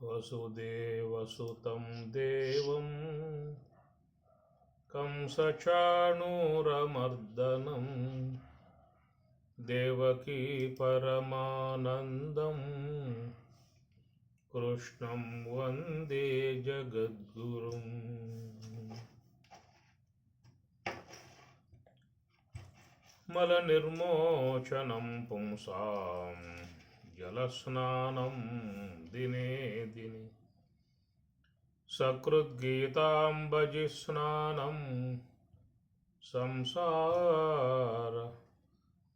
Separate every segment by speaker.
Speaker 1: వసుదేవసుతం దేవం కంసచాణూరమర్దనం దేవకీ పరమానందం కృష్ణం వందే జగద్గురుం. మలనిర్మోచనం పుంసాం జలస్నానం దినే దినే సకృద్గీతాంబజి స్నానం సంసార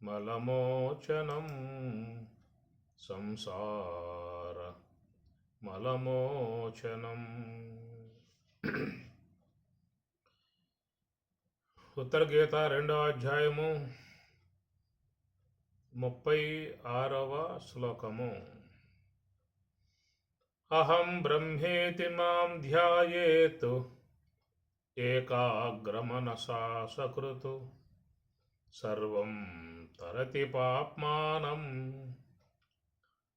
Speaker 1: మలమోచనం సంసార మలమోచనం. ఉత్తర గీత 2వ అధ్యాయము 36వ శ్లోకము. అహం బ్రహ్మేతి మాం ధ్యాయేత్ ఏకాగ్రమనసా సకృతు సర్వం తరతి పాప్మానం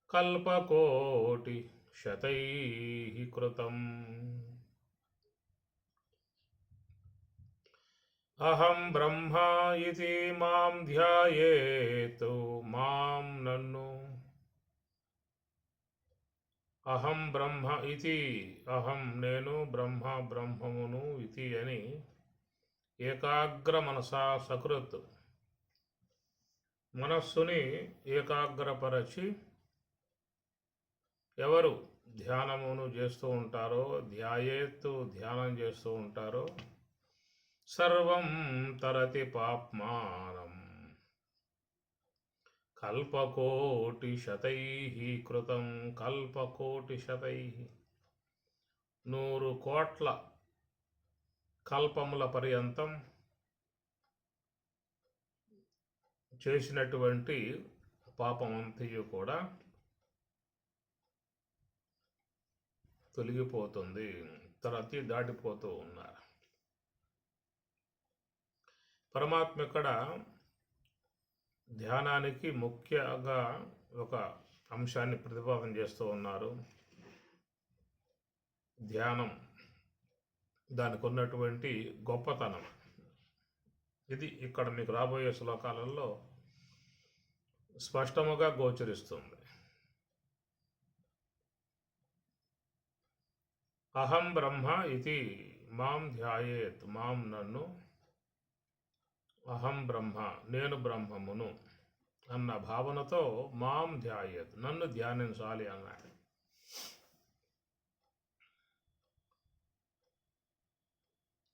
Speaker 1: కల్పకోటి శతైః కృతం. అహం బ్రహ్మ ఇతి మాం ధ్యాయేత్ మాం నన్ను. అహం బ్రహ్మ ఇతి అహం నేను, బ్రహ్మ బ్రహ్మమును, ఇతి అని ఏకాగ్ర మనసా సకృత్ మనస్సుని ఏకాగ్రపరచి ఎవరు ధ్యానమును చేస్తూ ఉంటారో, ధ్యాయేత్తు ధ్యానం చేస్తూ ఉంటారో, సర్వం తరతి పాప్మానం కల్పకోటి శతైః కృతం. కల్పకోటి శతైః 100 కోట్ల కల్పముల పర్యంతం చేసినటువంటి పాపమంతయు కూడా తొలగిపోతుంది. తరతి దాటిపోతూ ఉన్నారు. పరమాత్మ ఇక్కడ ధ్యానానికి ముఖ్యంగా ఒక అంశాన్ని ప్రతిపాదన చేస్తూ ఉన్నారు. ధ్యానం దానికి ఉన్నటువంటి గొప్పతనం ఇది ఇక్కడ మీకు రాబోయే శ్లోకాలలో స్పష్టముగా గోచరిస్తుంది. అహం బ్రహ్మ ఇతి మాం ధ్యాయేత్ మాం నన్ను, అహం బ్రహ్మ నేను బ్రహ్మమును అన్న భావనతో మాం ధ్యాయేత్ నన్ను ధ్యానించాలి అన్నాడు.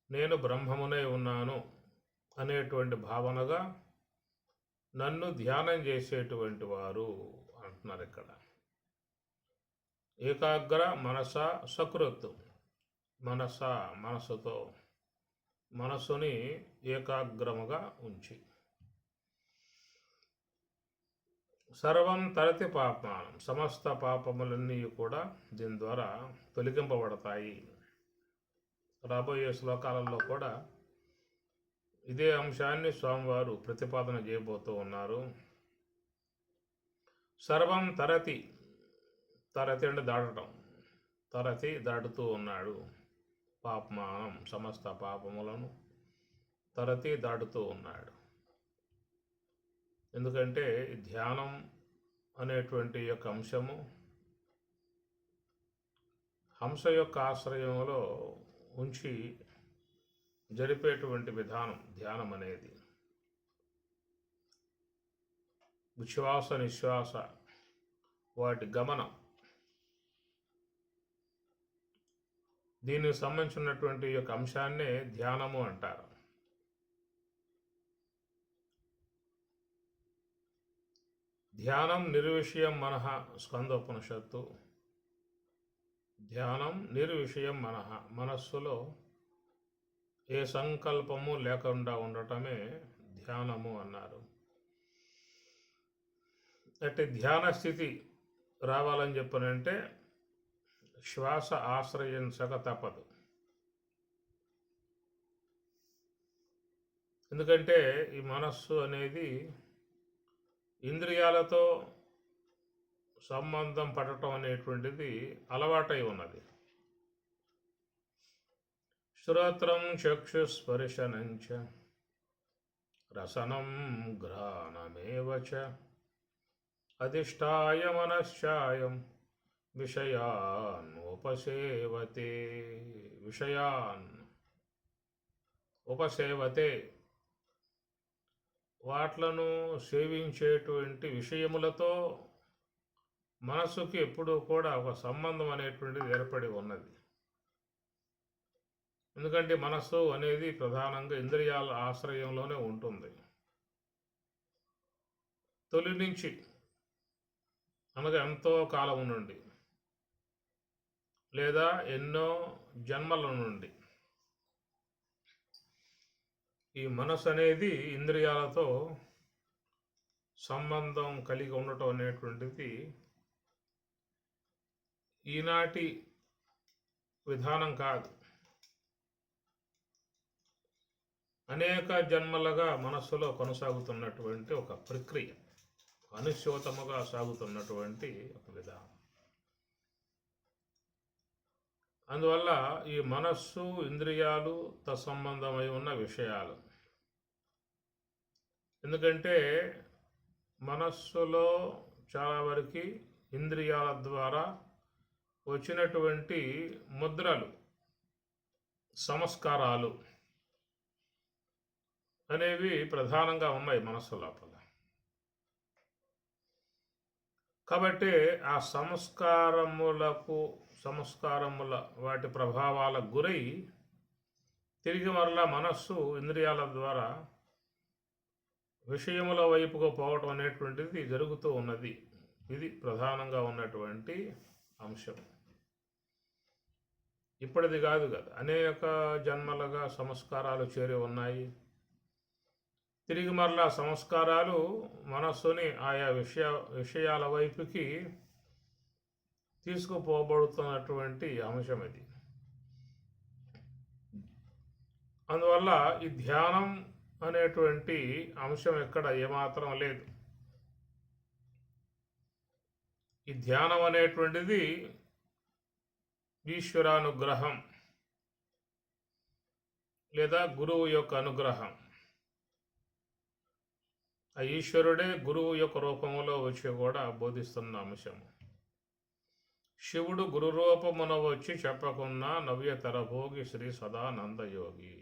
Speaker 1: నేను బ్రహ్మమునై ఉన్నాను అనేటువంటి భావనగా నన్ను ధ్యానం చేసేటువంటి వారు అంటున్నారు ఇక్కడ. ఏకాగ్ర మనస సకృత్ మనస్సుతో మనస్సుని ఏకాగ్రముగా ఉంచి సర్వం తరతి పాపమానం సమస్త పాపములన్నీ కూడా దీని ద్వారా తొలగింపబడతాయి. రాబోయే శ్లోకాలలో కూడా ఇదే అంశాన్ని స్వామివారు ప్రతిపాదన చేయబోతూ ఉన్నారు. సర్వం తరతి అంటే దాటడం, తరతి దాటుతూ ఉన్నాడు. పాపమానం సమస్త పాపములను తరతి దాటుతూ ఉన్నాడు. ఎందుకంటే ధ్యానం అనేటువంటి యొక్క అంశము హంస యొక్క ఆశ్రయంలో ఉంచి జరిపేటువంటి విధానం ధ్యానం అనేది. ఉచ్ఛ్వాస నిశ్వాస వాటి గమనం, దీనికి సంబంధించినటువంటి యొక్క అంశాన్నే ధ్యానము అంటారు. ధ్యానం నిర్విషయం మనః స్కందోపనిషత్తు. ధ్యానం నిర్విషయం మనః మనస్సులో ఏ సంకల్పము లేకుండా ఉండటమే ధ్యానము అన్నారు. అంటే ధ్యాన స్థితి రావాలని చెప్పనంటే శ్వాస ఆశ్రయించక తప్పదు. ఎందుకంటే ఈ మనస్సు అనేది ఇంద్రియాలతో సంబంధం పడటం అనేటువంటిది అలవాటై ఉన్నది. శ్రోత్రం చక్షుస్పర్శనంచ రసనం ఘ్రాణమేవ చ అధిష్టాయ మనశ్చాయం విషయాన్ ఉపసేవతే. విషయాన్ ఉపసేవతే, వాట్లను సేవించేటువంటి విషయములతో మనస్సుకి ఎప్పుడూ కూడా ఒక సంబంధం అనేటువంటిది ఏర్పడి ఉన్నది. ఎందుకంటే మనస్సు అనేది ప్రధానంగా ఇంద్రియాల ఆశ్రయంలోనే ఉంటుంది. తొలి నుంచి అనగా ఎంతో కాలం నుండి లేదా ఎన్నో జన్మల నుండి ఈ మనస్సు అనేది ఇంద్రియాలతో సంబంధం కలిగి ఉండటం అనేటువంటిది ఈనాటి విధానం కాదు. అనేక జన్మలుగా మనస్సులో కొనసాగుతున్నటువంటి ఒక ప్రక్రియ, అనుశ్యోతముగా సాగుతున్నటువంటి ఒక విధానం. అందువల్ల ఈ మనస్సు ఇంద్రియాలు తత్సంబంధమై ఉన్న విషయాలు. ఎందుకంటే మనస్సులో చాలా వరకు ఇంద్రియాల ద్వారా వచ్చినటువంటి ముద్రలు, సంస్కారాలు అనేవి ప్రధానంగా ఉన్నాయి మనస్సు లోపల. కాబట్టి ఆ సంస్కారముల వాటి ప్రభావాలకు గురై తిరిగి మరలా మనస్సు ఇంద్రియాల ద్వారా విషయముల వైపుకు పోవటం అనేటువంటిది జరుగుతూ ఉన్నది. ఇది ప్రధానంగా ఉన్నటువంటి అంశం. ఇప్పటిది కాదు కదా, అనేక జన్మలుగా సంస్కారాలు చేరి ఉన్నాయి. తిరిగి మరలా సంస్కారాలు మనస్సుని ఆయా విషయాల వైపుకి తీసుకుపోబడుతున్నటువంటి అంశం ఇది. అందువల్ల ఈ ధ్యానం అనేటువంటి అంశం ఎక్కడ ఏమాత్రం లేదు. ఈ ధ్యానం అనేటువంటిది ఈశ్వరానుగ్రహం లేదా గురువు యొక్క అనుగ్రహం. ఆ ఈశ్వరుడే గురువు యొక్క రూపంలో వచ్చి కూడా బోధిస్తున్న అంశము. శివుడు గురు రూపమున వచ్చి చెప్పకున్నా నవ్యతర భోగి శ్రీ సదానందయోగి.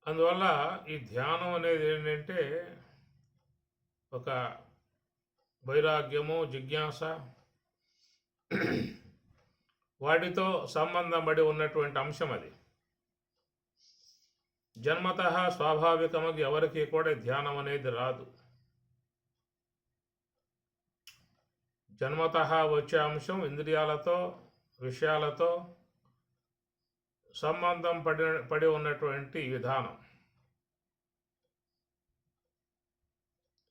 Speaker 1: అందువల్ల ఈ ధ్యానం అనేది ఏంటంటే ఒక వైరాగ్యము, జిజ్ఞాస, వాటితో సంబంధం పడి ఉన్నటువంటి అంశం అది. జన్మతః స్వాభావికముగా ఎవరికి కూడా ధ్యానం అనేది రాదు. జన్మతః వచ్చే అంశం ఇంద్రియాలతో, విషయాలతో సంబంధం పడి ఉన్నటువంటి విధానం.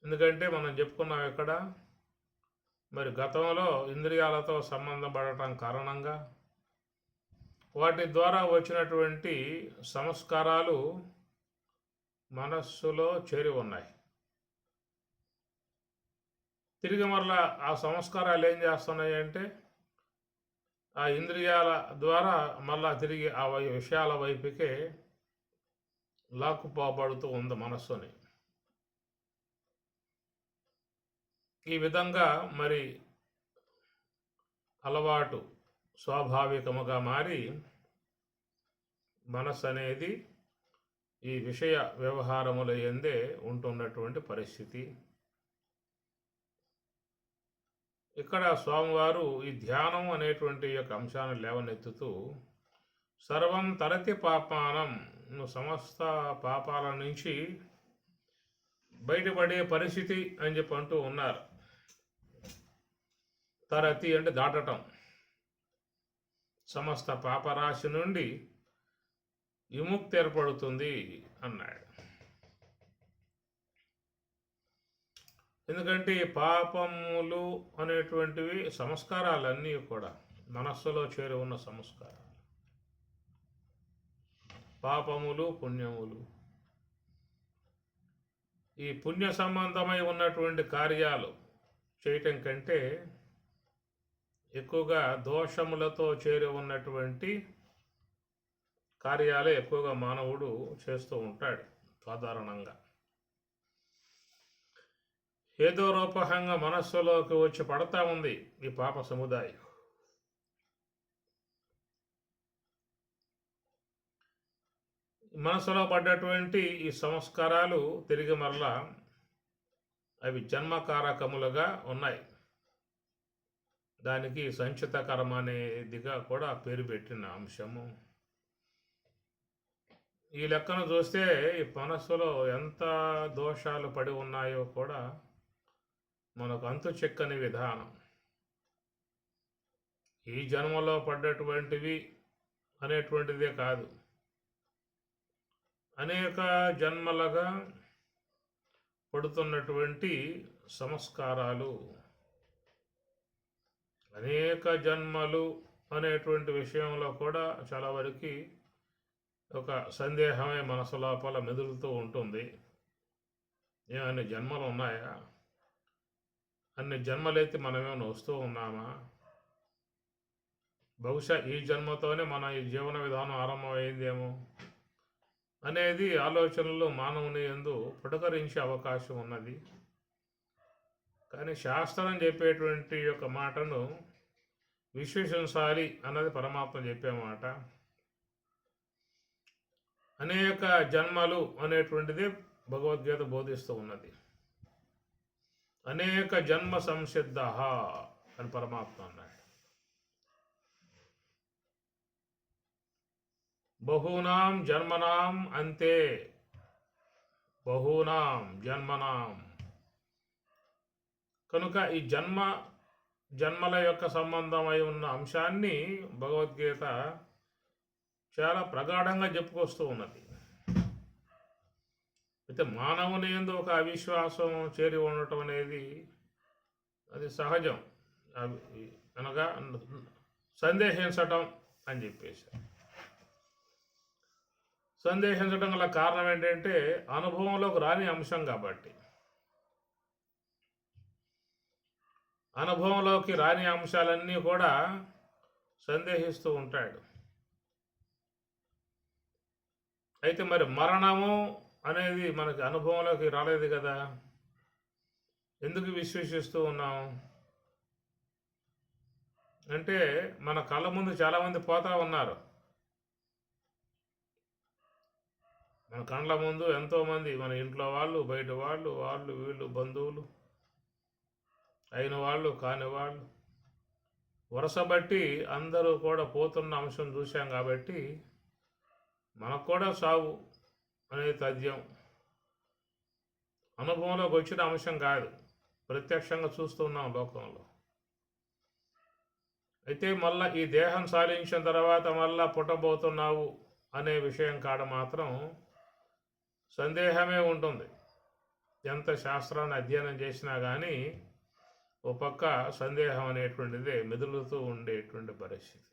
Speaker 1: ఎందుకంటే మనం చెప్పుకున్నాం ఇక్కడ, మరి గతంలో ఇంద్రియాలతో సంబంధం పడటం కారణంగా వాటి ద్వారా వచ్చినటువంటి సంస్కారాలు మనస్సులో చేరి ఉన్నాయి. తిరిగి మరలా ఆ సంస్కారాలు ఏం చేస్తున్నాయి అంటే ఆ ఇంద్రియాల ద్వారా మళ్ళా తిరిగి ఆ విషయాల వైపుకే లాక్కుపోబడుతూ ఉంది మనస్సుని. ఈ విధంగా మరి అలవాటు స్వాభావికముగా మారి మనస్సు అనేది ఈ విషయ వ్యవహారముల యందే ఉంటున్నటువంటి పరిస్థితి. ఇక్కడ స్వామివారు ఈ ధ్యానం అనేటువంటి యొక్క అంశాన్ని లేవనెత్తుతూ సర్వం తరతి పాపానం, సమస్త పాపాల నుంచి బయటపడే పరిస్థితి అని చెప్పి అంటూ ఉన్నారు. తరతి అంటే దాటటం, సమస్త పాపరాశి నుండి విముక్తి ఏర్పడుతుంది అన్నాడు. ఎందుకంటే పాపములు అనేటువంటివి సంస్కారాలన్నీ కూడా మనస్సులో చేరి ఉన్న సంస్కారాలు. పాపములు, పుణ్యములు ఈ పుణ్య సంబంధమై ఉన్నటువంటి కార్యాలు చేయటం కంటే ఎక్కువగా దోషములతో చేరి ఉన్నటువంటి కార్యాలే ఎక్కువగా మానవుడు చేస్తూ ఉంటాడు సాధారణంగా. ఏదో రూపకంగా మనస్సులోకి వచ్చి పడతా ఉంది ఈ పాప సముదాయం. మనసులో పడ్డటువంటి ఈ సంస్కారాలు తిరిగి మరలా అవి జన్మకారకములుగా ఉన్నాయి. దానికి సంచిత కర్మ అనేదిగా కూడా పేరు పెట్టిన అంశము. ఈ లెక్కను చూస్తే ఈ మనస్సులో ఎంత దోషాలు పడి ఉన్నాయో కూడా మనకు అంతు చెక్కని విధానం. ఈ జన్మలో పడ్డటువంటివి అనేటువంటిదే కాదు, అనేక జన్మలుగా పడుతున్నటువంటి సంస్కారాలు, అనేక జన్మలు అనేటువంటి విషయంలో కూడా చాలా వరకు ఒక సందేహమే మనసు లోపల మెదులుతూ ఉంటుంది. ఏమన్ని జన్మలు ఉన్నాయా? అన్ని జన్మలైతే మనమేమైనా వస్తూ ఉన్నామా? బహుశా ఈ జన్మతోనే మన ఈ జీవన విధానం ఆరంభమైందేమో అనేది ఆలోచనలు మానవుని యందు పుటకరించే అవకాశం ఉన్నది. కానీ శాస్త్రం చెప్పేటువంటి యొక్క మాటను విశ్వసించాలి అన్నది పరమాత్మ చెప్పే మాట. అనేక జన్మలు అనేటువంటిది భగవద్గీత బోధిస్తూ ఉన్నది. అనేక జన్మ సంసిద్ధ అని పరమాత్మ అన్నాడు. బహూనాం జన్మనాం అంతే, బహూనాం జన్మనాం. కనుక ఈ జన్మల యొక్క సంబంధమై ఉన్న అంశాన్ని భగవద్గీత చాలా ప్రగాఢంగా చెప్పుకొస్తూ ఉన్నది. అయితే మానవుని యందు ఒక అవిశ్వాసం చేరి ఉండటం అనేది అది సహజం. అనగా సందేహించటం అని చెప్పేసి. సందేహించడం గల కారణం ఏంటంటే అనుభవంలోకి రాని అంశం కాబట్టి. అనుభవంలోకి రాని అంశాలన్నీ కూడా సందేహిస్తూ ఉంటాడు. అయితే మరి మరణము అనేది మనకి అనుభవంలోకి రాలేదు కదా, ఎందుకు విశ్వసిస్తూ ఉన్నాం అంటే మన కళ్ళ ముందు చాలామంది పోతా ఉన్నారు. మన కళ్ళ ముందు ఎంతోమంది, మన ఇంట్లో వాళ్ళు, బయట వాళ్ళు, వీళ్ళు బంధువులు, అయిన వాళ్ళు కాని వాళ్ళు, వరుస బట్టి అందరూ కూడా పోతున్న అంశం చూశాం కాబట్టి మనకు కూడా సావు అనేది తథ్యం. అనుభవంలోకి వచ్చిన అంశం కాదు, ప్రత్యక్షంగా చూస్తున్నాం లోకంలో. అయితే మళ్ళా ఈ దేహం సాధించిన తర్వాత మళ్ళా పుట్టబోతున్నావు అనే విషయం కాడ మాత్రం సందేహమే ఉంటుంది. ఎంత శాస్త్రాన్ని అధ్యయనం చేసినా కానీ ఓ పక్క సందేహం అనేటువంటిదే మెదులుతూ ఉండేటువంటి పరిస్థితి.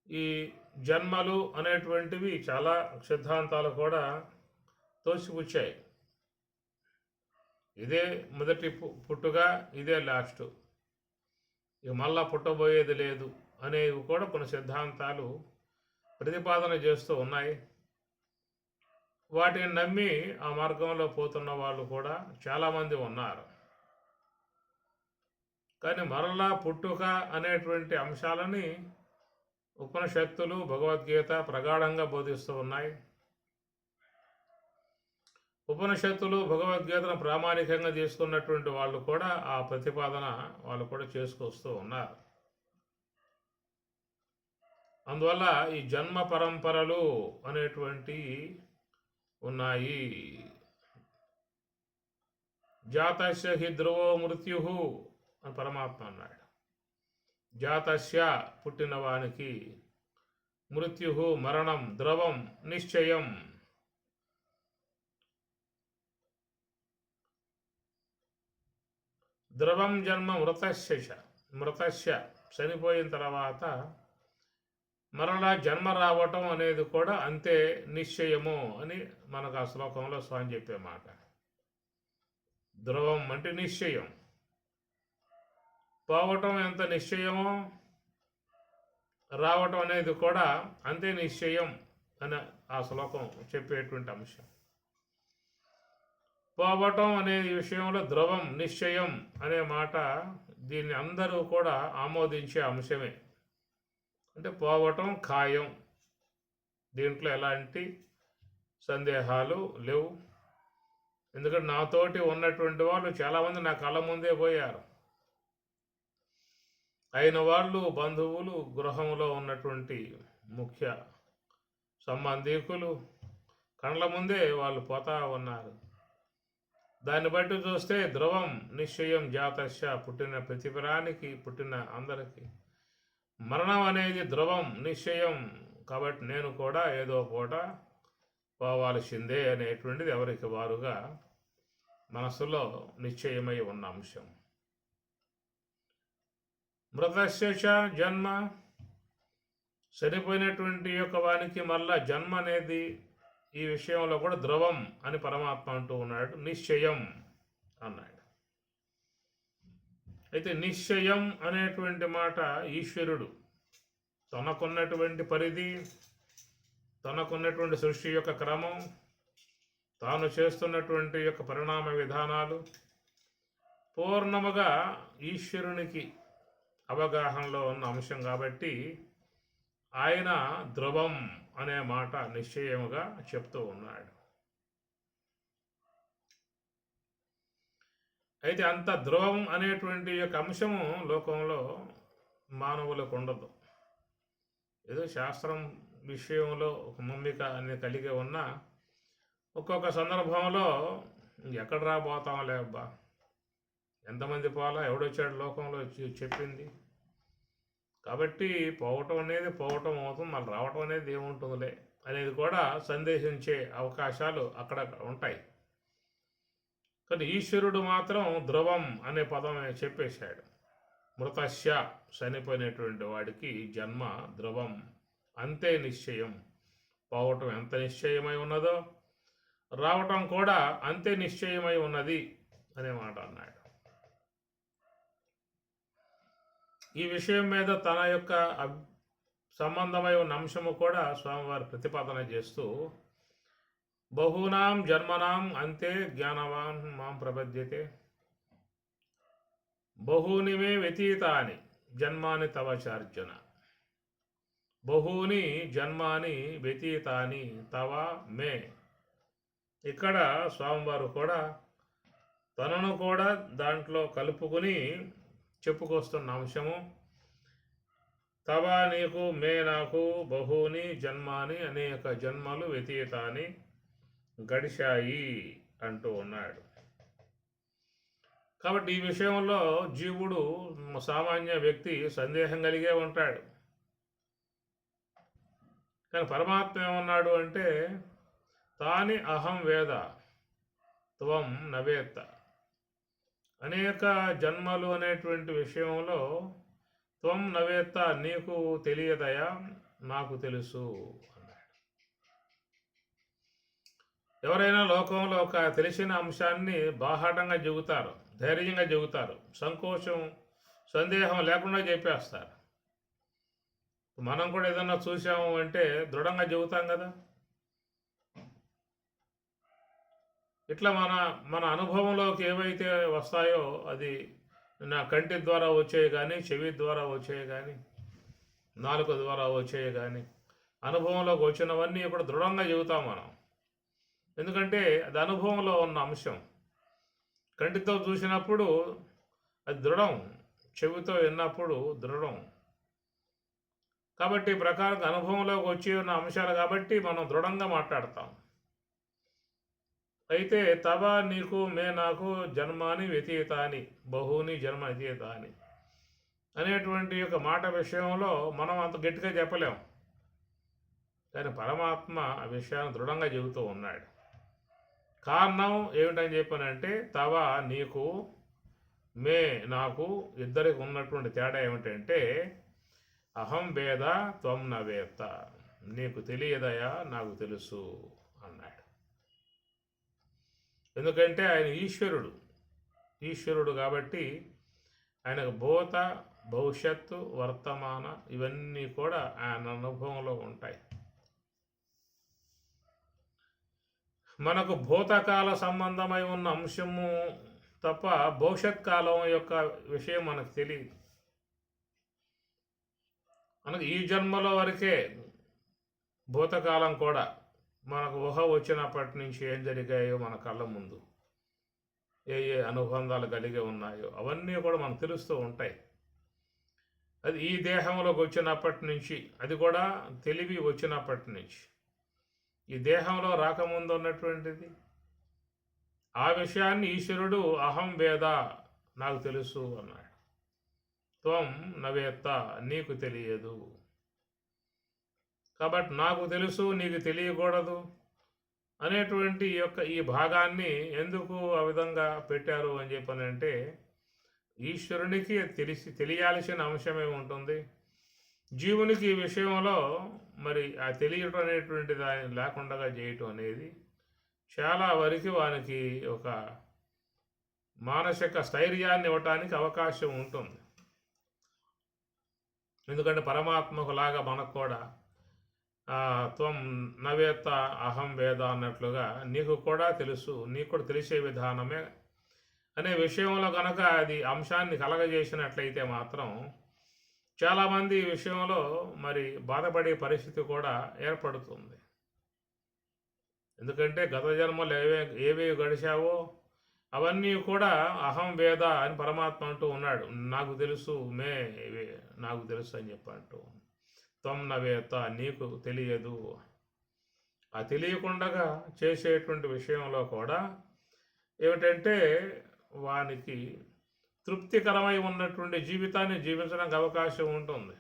Speaker 1: ఈ జన్మలు అనేటువంటివి చాలా సిద్ధాంతాలు కూడా తోసిపుచ్చాయి. ఇదే మొదటి పుట్టుగా, ఇదే లాస్టు, ఇక మళ్ళా పుట్టబోయేది లేదు అనేవి కూడా కొన్ని సిద్ధాంతాలు ప్రతిపాదన చేస్తూ ఉన్నాయి. వాటిని నమ్మి ఆ మార్గంలో పోతున్న వాళ్ళు కూడా చాలామంది ఉన్నారు. కానీ మరలా పుట్టుక అనేటువంటి అంశాలని ఉపనిషత్తులు, భగవద్గీత ప్రగాఢంగా బోధిస్తూ ఉన్నాయి. ఉపనిషత్తులు, భగవద్గీతను ప్రామాణికంగా తీసుకున్నటువంటి వాళ్ళు కూడా ఆ ప్రతిపాదన వాళ్ళు కూడా చేసుకొస్తూ ఉన్నారు. అందువల్ల ఈ జన్మ పరంపరలు అనేటువంటి ఉన్నాయి. జాతస్య హి ధ్రువో మృత్యు అని పరమాత్మ అన్నాడు. జాతస్య పుట్టిన వానికి, మృత్యు మరణం, ధ్రువం నిశ్చయం. ధ్రువం జన్మ మృతస్య చనిపోయిన తర్వాత మరలా జన్మ రావటం అనేది కూడా అంతే నిశ్చయము అని మనకు ఆ శ్లోకంలో స్వామి చెప్పే మాట. ధ్రువం అంటే నిశ్చయం, పోవటం ఎంత నిశ్చయమో రావటం అనేది కూడా అంతే నిశ్చయం అని ఆ శ్లోకం చెప్పేటువంటి అంశం. పోవటం అనే విషయంలో ధ్రువం నిశ్చయం అనే మాట దీన్ని అందరూ కూడా ఆమోదించే అంశమే. అంటే పోవటం ఖాయం, దీంట్లో ఎలాంటి సందేహాలు లేవు. ఎందుకంటే నాతోటి ఉన్నటువంటి వాళ్ళు చాలామంది నా కళ్ళ ముందే పోయారు. అయిన వాళ్ళు బంధువులు, గృహంలో ఉన్నటువంటి ముఖ్య సంబంధీకులు కళ్ళ ముందే వాళ్ళు పోతా ఉన్నారు. దాన్ని బట్టి చూస్తే ధ్రువం నిశ్చయం జాతస్య, పుట్టిన ప్రతి ప్రాణికి, పుట్టిన అందరికీ మరణం అనేది ధ్రువం నిశ్చయం. కాబట్టి నేను కూడా ఏదో పూట పోవాల్సిందే అనేటువంటిది ఎవరికి వారుగా మనసులో నిశ్చయమై ఉన్న అంశం. మృతస్య జన్మ, చనిపోయినటువంటి యొక్క వానికి మళ్ళా జన్మ అనేది ఈ విషయంలో కూడా ధ్రువం అని పరమాత్మ అంటూ ఉన్నాడు. నిశ్చయం అన్నాడు. అయితే నిశ్చయం అనేటువంటి మాట ఈశ్వరుడు తనకున్నటువంటి పరిధి, తనకున్నటువంటి సృష్టి యొక్క క్రమం, తాను చేస్తున్నటువంటి యొక్క పరిణామ విధానాలు పూర్ణముగా ఈశ్వరునికి అవగాహనలో ఉన్న అంశం కాబట్టి ఆయన ధ్రువం అనే మాట నిశ్చయముగా చెప్తూ ఉన్నాడు. అయితే అంత ధ్రువం అనేటువంటి యొక్క అంశము లోకంలో మానవులకు ఉండదు. ఏదో శాస్త్రం విషయంలో ఒక మమ్మిక అనేది కలిగి ఉన్న ఒక్కొక్క సందర్భంలో ఎక్కడ రాబోతాంలే అబ్బా, ఎంతమంది పోలా, ఎవడొచ్చాడు లోకంలో చెప్పింది. కాబట్టి పోవటం అనేది పోవటం అవుతుంది, మళ్ళీ రావటం అనేది ఏముంటుందిలే అనేది కూడా సందేశించే అవకాశాలు అక్కడ ఉంటాయి. కానీ ఈశ్వరుడు మాత్రం ధ్రువం అనే పదం చెప్పేశాడు. మృతస్య, చనిపోయినటువంటి వాడికి జన్మ ధ్రువం, అంతే నిశ్చయం. పోవటం ఎంత నిశ్చయమై ఉన్నదో రావటం కూడా అంతే నిశ్చయమై ఉన్నది అనే మాట అన్నాడు. ఈ విషయం మీద తన యొక్క సంబంధమై ఉన్న అంశము కూడా స్వామివారు ప్రతిపాదన చేస్తూ బహూనాం జన్మనాం అంతే జ్ఞానవాన్ మాం ప్రపద్యతే, బహూని మే వ్యతీతాని జన్మాని తవచార్జున, బహూని జన్మాని వ్యతీతాని తవ మే. ఇక్కడ స్వామివారు కూడా తనను కూడా దాంట్లో కలుపుకొని చెప్పుకొస్తున్న అంశము. తవ నీకు, మే నాకు, బహూని జన్మాని అనేక జన్మలు వ్యతీతాని గడిచాయి అంటూ ఉన్నాడు. కాబట్టి ఈ విషయంలో జీవుడు, సామాన్య వ్యక్తి సందేహం కలిగే ఉంటాడు. కానీ పరమాత్మ ఏమన్నాడు అంటే తాని అహం వేద త్వం నవేత్త, అనేక జన్మలు అనేటువంటి విషయంలో త్వం నవేత్త, నీకు తెలియదయా, నాకు తెలుసు అన్నాడు. ఎవరైనా లోకంలో ఒక తెలిసిన అంశాన్ని బాహాటంగా చెబుతారు, ధైర్యంగా చెబుతారు, సంకోచం సందేహం లేకుండా చెప్పేస్తారు. మనం కూడా ఏదన్నా చూసాము అంటే దృఢంగా చెబుతాం కదా. ఇట్లా మన అనుభవంలోకి ఏవైతే వస్తాయో అది నా కంటి ద్వారా వచ్చేవి కానీ, చెవి ద్వారా వచ్చేవి కానీ, నాలుక ద్వారా వచ్చేవి కానీ, అనుభవంలోకి వచ్చినవన్నీ కూడా దృఢంగా చెబుతాం మనం. ఎందుకంటే అది అనుభవంలో ఉన్న అంశం. కంటితో చూసినప్పుడు అది దృఢం, చెవితో విన్నప్పుడు దృఢం. కాబట్టి ప్రకారంగా అనుభవంలోకి వచ్చి ఉన్న అంశాలు కాబట్టి మనం దృఢంగా మాట్లాడతాం. అయితే తవ నీకు, మే నాకు జన్మాని వ్యతీతాని, బహూని జన్మ వ్యతీతాని అనేటువంటి యొక్క మాట విషయంలో మనం అంత గట్టిగా చెప్పలేం. కానీ పరమాత్మ ఆ విషయాన్ని దృఢంగా చెబుతూ ఉన్నాడు. కారణం ఏమిటని చెప్పానంటే తవ నీకు, మే నాకు, ఇద్దరికి ఉన్నటువంటి తేడా ఏమిటంటే అహం వేద త్వం నవేత్త, నీకు తెలియదయా నాకు తెలుసు అన్నాడు. ఎందుకంటే ఆయన ఈశ్వరుడు కాబట్టి ఆయనకు భూత భవిష్యత్తు వర్తమాన ఇవన్నీ కూడా ఆయన అనుభవంలో ఉంటాయి. మనకు భూతకాల సంబంధమై ఉన్న అంశము తప్ప భవిష్యత్ కాలం యొక్క విషయం మనకు తెలియదు. మనకు ఈ జన్మలో వరకే భూతకాలం కూడా మనకు ఊహ వచ్చినప్పటి నుంచి ఏం జరిగాయో మన కళ్ళ ముందు ఏ ఏ అనుబంధాలు కలిగి ఉన్నాయో అవన్నీ కూడా మనకు తెలుస్తూ ఉంటాయి. అది ఈ దేహంలోకి వచ్చినప్పటి నుంచి, అది కూడా తెలివి వచ్చినప్పటి నుంచి, ఈ దేహంలో రాకముందు ఉన్నటువంటిది ఆ విషయాన్ని ఈశ్వరుడు అహం వేద నాకు తెలుసు అన్నాడు. త్వం నవేత్త, నీకు తెలియదు. కాబట్టి నాకు తెలుసు నీకు తెలియకూడదు అనేటువంటి ఈ భాగాన్ని ఎందుకు ఆ విధంగా పెట్టారు అని చెప్పనంటే, ఈశ్వరునికి తెలియాల్సిన అంశమే ఉంటుంది. జీవునికి ఈ విషయంలో మరి ఆ తెలియటం అనేటువంటి దాన్ని లేకుండా చేయటం అనేది చాలా వరకు వానికి ఒక మానసిక స్థైర్యాన్ని ఇవ్వటానికి అవకాశం ఉంటుంది. ఎందుకంటే పరమాత్మకు లాగా మనకు కూడా త్వం నవేత్త అహం వేద అన్నట్లుగా నీకు కూడా తెలుసు, నీకు కూడా తెలిసే విధానమే అనే విషయంలో కనుక అది అంశాన్ని కలగజేసినట్లయితే మాత్రం చాలామంది ఈ విషయంలో మరి బాధపడే పరిస్థితి కూడా ఏర్పడుతుంది. ఎందుకంటే గత జన్మలు ఏవేవి గడిచావో అవన్నీ కూడా అహం వేద అని పరమాత్మ అంటూ ఉన్నాడు. నాకు తెలుసు నాకు తెలుసు అని చెప్పంటూ, త్వం నవేత్త, నీకు తెలియదు. ఆ తెలియకుండా చేసేటువంటి విషయంలో కూడా ఏమిటంటే వానికి తృప్తికరమై ఉన్నటువంటి జీవితాన్ని జీవించడానికి అవకాశం ఉంటుంది.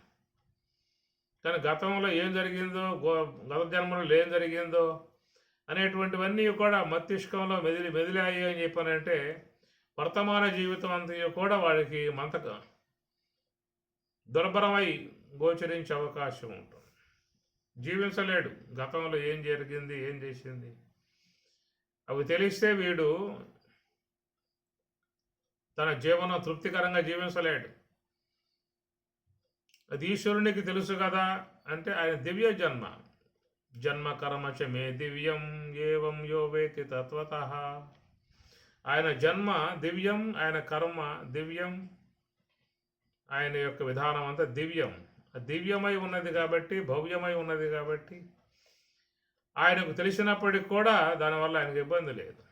Speaker 1: కానీ గతంలో ఏం జరిగిందో, గత జన్మలో ఏం జరిగిందో అనేటువంటివన్నీ కూడా మస్తిష్కంలో మెదిలాయి అని చెప్పానంటే వర్తమాన జీవితం అంతా కూడా వాడికి దుర్భరమై గోచరించే అవకాశం ఉంటుంది. జీవించలేడు. గతంలో ఏం జరిగింది, ఏం చేసింది అవి తెలిస్తే వీడు తన జీవనం తృప్తికరంగా జీవించలేడు. అది ఈశ్వరునికి తెలుసు కదా అంటే ఆయన దివ్య జన్మ కర్మచ మే దివ్యం ఏవం యో వేతి తత్వతః. ఆయన జన్మ దివ్యం, ఆయన కర్మ దివ్యం, ఆయన యొక్క విధానం అంతా దివ్యం. దివ్యమై ఉన్నది కాబట్టి, భవ్యమై ఉన్నది కాబట్టి ఆయనకు తెలిసినప్పటికి కూడా దానివల్ల ఆయనకు ఇబ్బంది లేదు.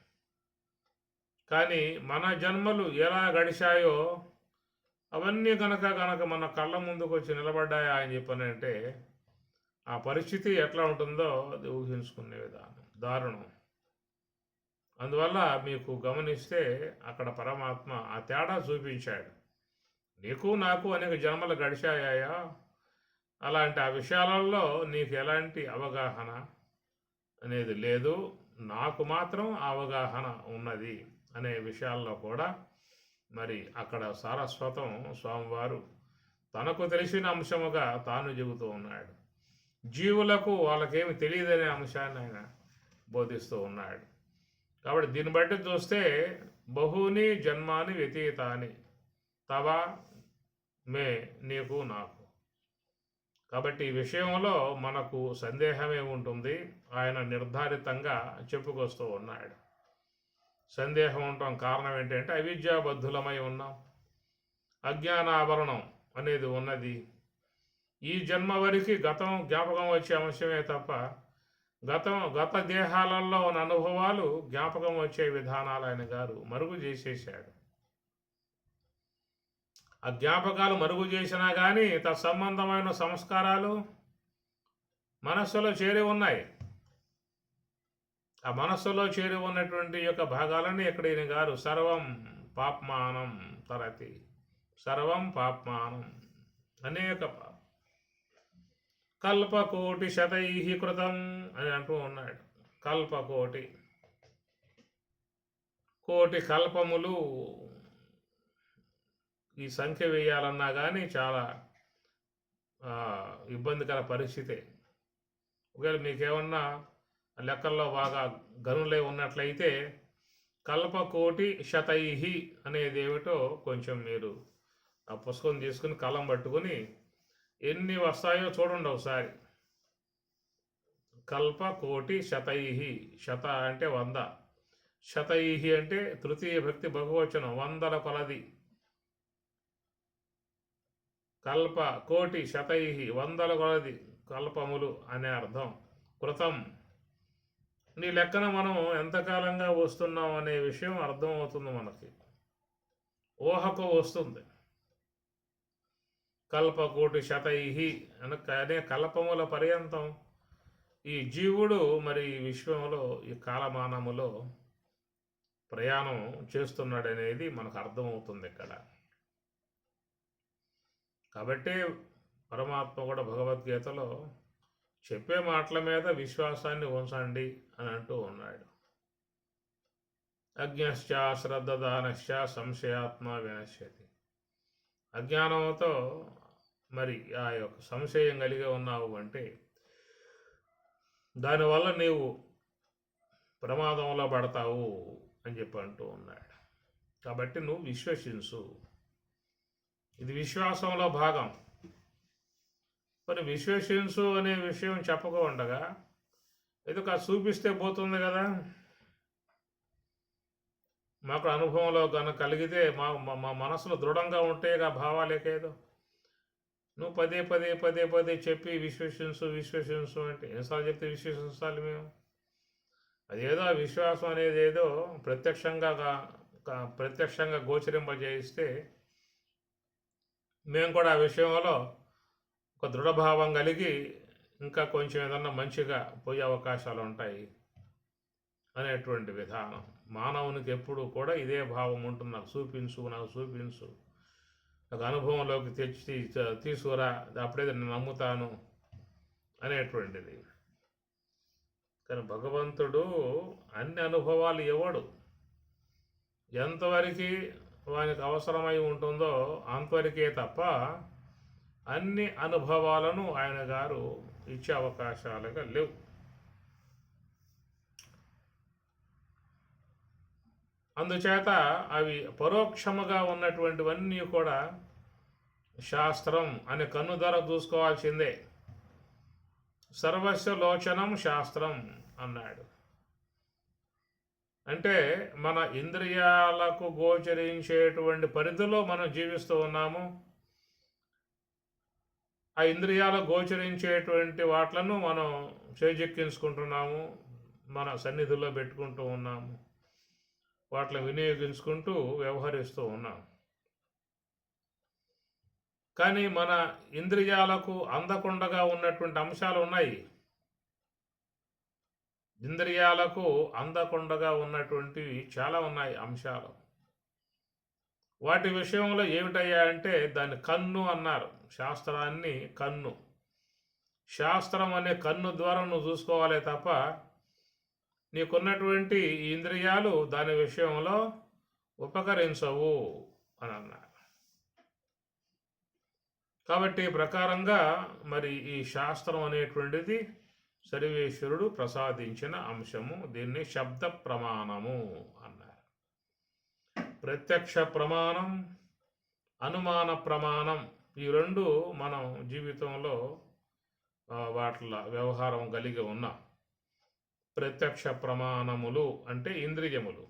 Speaker 1: కానీ మన జన్మలు ఎలా గడిచాయో అవన్నీ కనుక మన కళ్ళ ముందుకు వచ్చి నిలబడ్డాయా అని చెప్పనంటే ఆ పరిస్థితి ఎట్లా ఉంటుందో అది ఊహించుకునే విధానం దారుణం. అందువల్ల మీకు గమనిస్తే అక్కడ పరమాత్మ ఆ తేడా చూపించాడు. నీకు నాకు అనేక జన్మలు గడిచాయా, అలాంటి ఆ విషయాలలో నీకు ఎలాంటి అవగాహన అనేది లేదు, నాకు మాత్రం అవగాహన ఉన్నది అనే విషయాల్లో కూడా మరి అక్కడ సారస్వతం స్వామివారు తనకు తెలిసిన అంశముగా తాను చెబుతూ ఉన్నాడు. జీవులకు వాళ్ళకేమి తెలియదనే అంశాన్ని ఆయన బోధిస్తూ ఉన్నాడు. కాబట్టి దీన్ని బట్టి చూస్తే బహుని జన్మాని వ్యతీతాని తవ మే, నీకు నాకు. కాబట్టి ఈ విషయంలో మనకు సందేహమే ఉంటుంది. ఆయన నిర్ధారితంగా చెప్పుకొస్తూ ఉన్నాడు. సందేహం ఉండటం కారణం ఏంటంటే అవిద్యాబద్ధులమై ఉన్నాం, అజ్ఞానాభరణం అనేది ఉన్నది. ఈ జన్మ వరకు గతం జ్ఞాపకం వచ్చే అంశమే తప్ప గత దేహాలలో ఉన్న అనుభవాలు జ్ఞాపకం వచ్చే విధానాలు ఆయన గారు మరుగు చేసేసాడు. ఆ జ్ఞాపకాలు మరుగు చేసినా కానీ తత్సంబంధమైన సంస్కారాలు మనస్సులో చేరి ఉన్నాయి. ఆ మనస్సులో చేరి ఉన్నటువంటి యొక్క భాగాలన్నీ ఇక్కడ ఈయన గారు సర్వం పాప్మానం తరతి, సర్వం పాప్మానం, అనేక కల్పకోటి శతై కృతం అని అంటూ ఉన్నాడు. కల్పకోటి, కోటి కల్పములు ఈ సంఖ్య వేయాలన్నా కానీ చాలా ఇబ్బందికర పరిస్థితే. ఒకవేళ మీకేమన్నా లెక్కల్లో బాగా గనులే ఉన్నట్లయితే కల్పకోటి శతైహి అనేది ఏమిటో కొంచెం మీరు ఆ పుస్తకం తీసుకుని కలం పట్టుకుని ఎన్ని వస్తాయో చూడండి ఒకసారి. కల్పకోటి శతైహి, శత అంటే 100, శతైహి అంటే తృతీయ భక్తి బహువచనం, వందల కొలది. కల్ప కోటి శతైహి, వందల కొలది కల్పములు అనే అర్థం. కృతం, నీ లెక్కన మనం ఎంతకాలంగా వస్తున్నాం అనే విషయం అర్థమవుతుంది మనకి, ఊహకు వస్తుంది. కల్పకోటి శతైహి అనే కల్పముల పర్యంతం ఈ జీవుడు మరి విశ్వంలో ఈ కాలమానములో ప్రయాణం చేస్తున్నాడనేది మనకు అర్థమవుతుంది ఇక్కడ. కాబట్టి పరమాత్మ కూడా భగవద్గీతలో చెప్పే మాటల మీద విశ్వాసాన్ని ఉంచండి అని అంటూ ఉన్నాడు. అజ్ఞశ్చ శ్రద్ధదానశ్చ సంశయాత్మ వినశ్యతి. అజ్ఞానంతో మరి ఆ యొక్క సంశయం కలిగి ఉన్నావు అంటే దానివల్ల నీవు ప్రమాదంలో పడతావు అని చెప్పి అంటూ ఉన్నాడు. కాబట్టి నువ్వు విశ్వసించు, ఇది విశ్వాసంలో భాగం. మరి విశ్వసించు అనే విషయం చెప్పక ఉండగా ఏదో కాదు చూపిస్తే పోతుంది కదా. మాకు అనుభవంలో కనుక కలిగితే మా మనసులో దృఢంగా ఉంటే ఆ భావాలేకేదో నువ్వు పదే పదే పదే పదే చెప్పి విశ్వసించు అంటే ఎన్నిసార్లు చెప్తే విశ్వసించాలి మేము? అదేదో ఆ విశ్వాసం అనేది ఏదో ప్రత్యక్షంగా గోచరింపజేయిస్తే మేము కూడా ఆ విషయంలో ఒక దృఢభావం కలిగి ఇంకా కొంచెం ఏదన్నా మంచిగా పోయే అవకాశాలు ఉంటాయి అనేటువంటి విధానం. మానవునికి ఎప్పుడు కూడా ఇదే భావం ఉంటుంది, నాకు చూపించు, నాకు అనుభవంలోకి తెచ్చి తీసుకురా, అప్పుడే నేను నమ్ముతాను అనేటువంటిది. కానీ భగవంతుడు అన్ని అనుభవాలు ఇవ్వడు. ఎంతవరకు వానికి అవసరమై ఉంటుందో అంతవరకే తప్ప అన్ని అనుభవాలను ఆయన గారు ఇచ్చే అవకాశాలుగా లేవు. అందుచేత అవి పరోక్షముగా ఉన్నటువంటివన్నీ కూడా శాస్త్రం అని కన్నుధర చూసుకోవాల్సిందే. సర్వస్వ లోచనం శాస్త్రం అన్నాడు. అంటే మన ఇంద్రియాలకు గోచరించేటువంటి పరిధిలో మనం జీవిస్తూ ఉన్నాము. ఆ ఇంద్రియాలకు గోచరించేటువంటి వాట్లను మనం చేజెక్కించుకుంటున్నాము, మన సన్నిధిలో పెట్టుకుంటూ ఉన్నాము, వాటిని వినియోగించుకుంటూ వ్యవహరిస్తూ ఉన్నాం. కానీ మన ఇంద్రియాలకు అందకుండా ఉన్నటువంటి అంశాలు ఉన్నాయి. ఇంద్రియాలకు అందకుండా ఉన్నటువంటివి చాలా ఉన్నాయి అంశాలు. వాటి విషయంలో ఏమిటయ్యా అంటే దాన్ని కన్ను అన్నారు. శాస్త్రాన్ని కన్ను, శాస్త్రం అనే కన్ను ద్వారా నువ్వు చూసుకోవాలే తప్ప నీకున్నటువంటి ఇంద్రియాలు దాని విషయంలో ఉపకరించవు అని అన్నారు. కాబట్టి ప్రకారంగా మరి ఈ శాస్త్రం అనేటువంటిది సర్వేశ్వరుడు ప్రసాదించిన అంశము. దీన్ని శబ్ద ప్రమాణము అన్నారు. ప్రత్యక్ష ప్రమాణం, అనుమాన ప్రమాణం, ఈ రెండు మనం జీవితంలో వాటిల వ్యవహారం కలిగి ఉన్నాం. ప్రత్యక్ష ప్రమాణములు అంటే ఇంద్రియములు,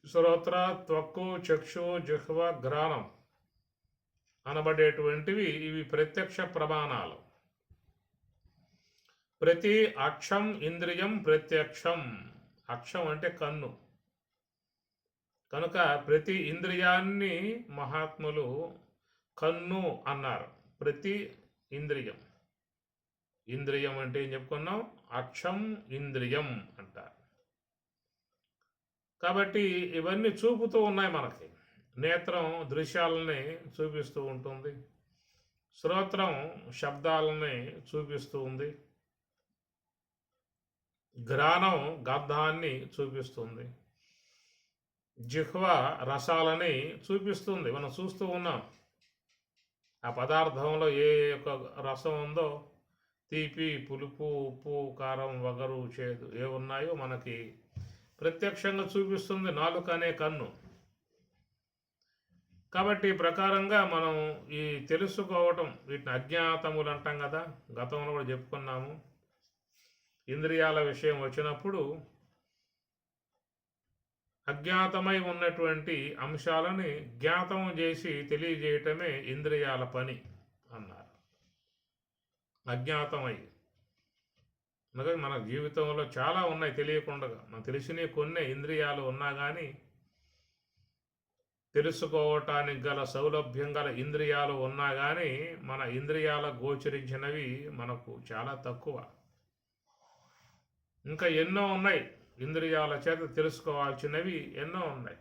Speaker 1: శ్రోత్ర, త్వక్కు, చక్షు, జిహ్వ, ఘ్రాణం అనబడేటువంటివి ఇవి ప్రత్యక్ష ప్రమాణాలు. ప్రతి అక్షం ఇంద్రియం ప్రత్యక్షం. అక్షం అంటే కన్ను. కనుక ప్రతి ఇంద్రియాన్ని మహాత్ములు కన్ను అన్నారు. ప్రతి ఇంద్రియం, ఇంద్రియం అంటే ఏం చెప్పుకున్నాం? అక్షం ఇంద్రియం అంటారు. కాబట్టి ఇవన్నీ చూపుతూ ఉన్నాయి మనకి. నేత్రం దృశ్యాలని చూపిస్తూ ఉంటుంది, శ్రోత్రం శబ్దాలని చూపిస్తూ ఉంది, ఘ్రాణం గంధాన్ని చూపిస్తుంది, జిహ్వ రసాలని చూపిస్తుంది, మనం చూస్తూ ఉన్నాం. ఆ పదార్థంలో ఏ యొక్క రసం ఉందో, తీపి, పులుపు, ఉప్పు, కారం, వగరు, చేదు ఏ ఉన్నాయో మనకి ప్రత్యక్షంగా చూపిస్తుంది నాలుక అనే కన్ను. కాబట్టి ఈ ప్రకారంగా మనం ఈ తెలుసుకోవటం, వీటిని అజ్ఞాతములు అంటాం కదా, గతంలో కూడా చెప్పుకున్నాము. ఇంద్రియాల విషయం వచ్చినప్పుడు అజ్ఞాతమై ఉన్నటువంటి అంశాలని జ్ఞాతం చేసి తెలియజేయటమే ఇంద్రియాల పని అన్నారు. అజ్ఞాతమై అనగా మన జీవితంలో చాలా ఉన్నాయి తెలియకుండా, మనకు తెలిసినవి కొన్ని ఇంద్రియాలు ఉన్నా కానీ తెలుసుకోవటానికి గల సౌలభ్యం గల ఇంద్రియాలు ఉన్నా కానీ మన ఇంద్రియాల గోచరించినవి మనకు చాలా తక్కువ. ఇంకా ఎన్నో ఉన్నాయి, ఇంద్రియాల చేత తెలుసుకోవాల్సినవి ఎన్నో ఉన్నాయి.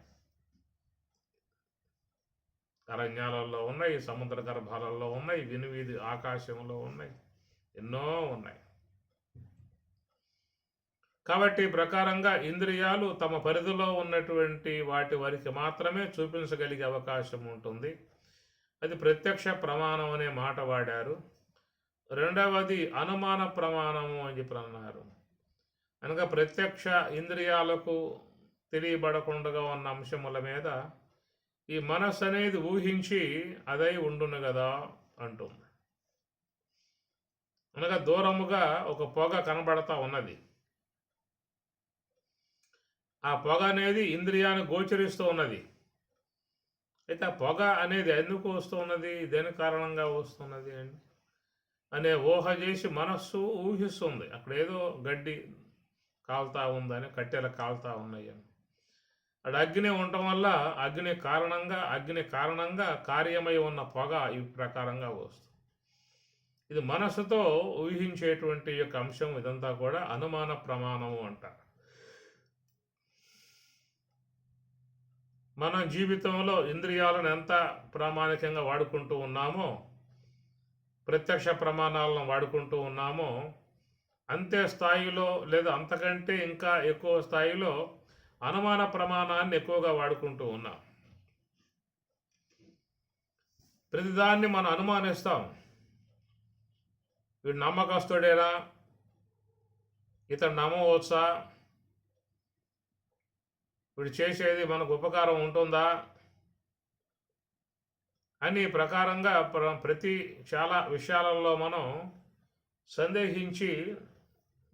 Speaker 1: అరణ్యాలలో ఉన్నాయి, సముద్ర గర్భాలలో ఉన్నాయి, వినువీధి ఆకాశంలో ఉన్నాయి, ఎన్నో ఉన్నాయి. కాబట్టి ప్రకారంగా ఇంద్రియాలు తమ పరిధిలో ఉన్నటువంటి వాటి వరకు మాత్రమే చూపించగలిగే అవకాశం ఉంటుంది. అది ప్రత్యక్ష ప్రమాణం అనే మాట వాడారు. రెండవది అనుమాన ప్రమాణము అని చెప్పి అన్నారు. అనగా ప్రత్యక్ష ఇంద్రియాలకు తెలియబడకుండా ఉన్న అంశముల మీద ఈ మనస్సు అనేది ఊహించి అదై ఉండును కదా అంటుంది. అనగా దూరముగా ఒక పొగ కనబడతా ఉన్నది. ఆ పొగ అనేది ఇంద్రియాన్ని గోచరిస్తూ ఉన్నది. అయితే ఆ పొగ అనేది ఎందుకు వస్తున్నది, దేని కారణంగా వస్తున్నది అనే ఊహ చేసి మనస్సు ఊహిస్తుంది. అక్కడ ఏదో గడ్డి కాలుతా ఉందని, కట్టెలు కాలుతా ఉన్నాయి అని. అక్కడ అగ్ని ఉండటం వల్ల అగ్ని కారణంగా కార్యమై ఉన్న పొగ ఈ ప్రకారంగా వస్తుంది. ఇది మనస్సుతో ఊహించేటువంటి యొక్క అంశం. ఇదంతా కూడా అనుమాన ప్రమాణము అంటారు. మన జీవితంలో ఇంద్రియాలను ఎంత ప్రామాణికంగా వాడుకుంటూ ఉన్నామో, ప్రత్యక్ష ప్రమాణాలను వాడుకుంటూ ఉన్నామో, అంతే స్థాయిలో లేదా అంతకంటే ఇంకా ఎక్కువ స్థాయిలో అనుమాన ప్రమాణాన్ని ఎక్కువగా వాడుకుంటూ ఉన్నాం. ప్రతిదాన్ని మనం అనుమానిస్తాం. వీడు నమ్మకస్తుడేనా, ఇతను నమ్మవచ్చా, వీడు చేసేది మనకు ఉపకారం ఉంటుందా అని ప్రకారంగా ప్రతి చాలా విషయాలలో మనం సందేహించి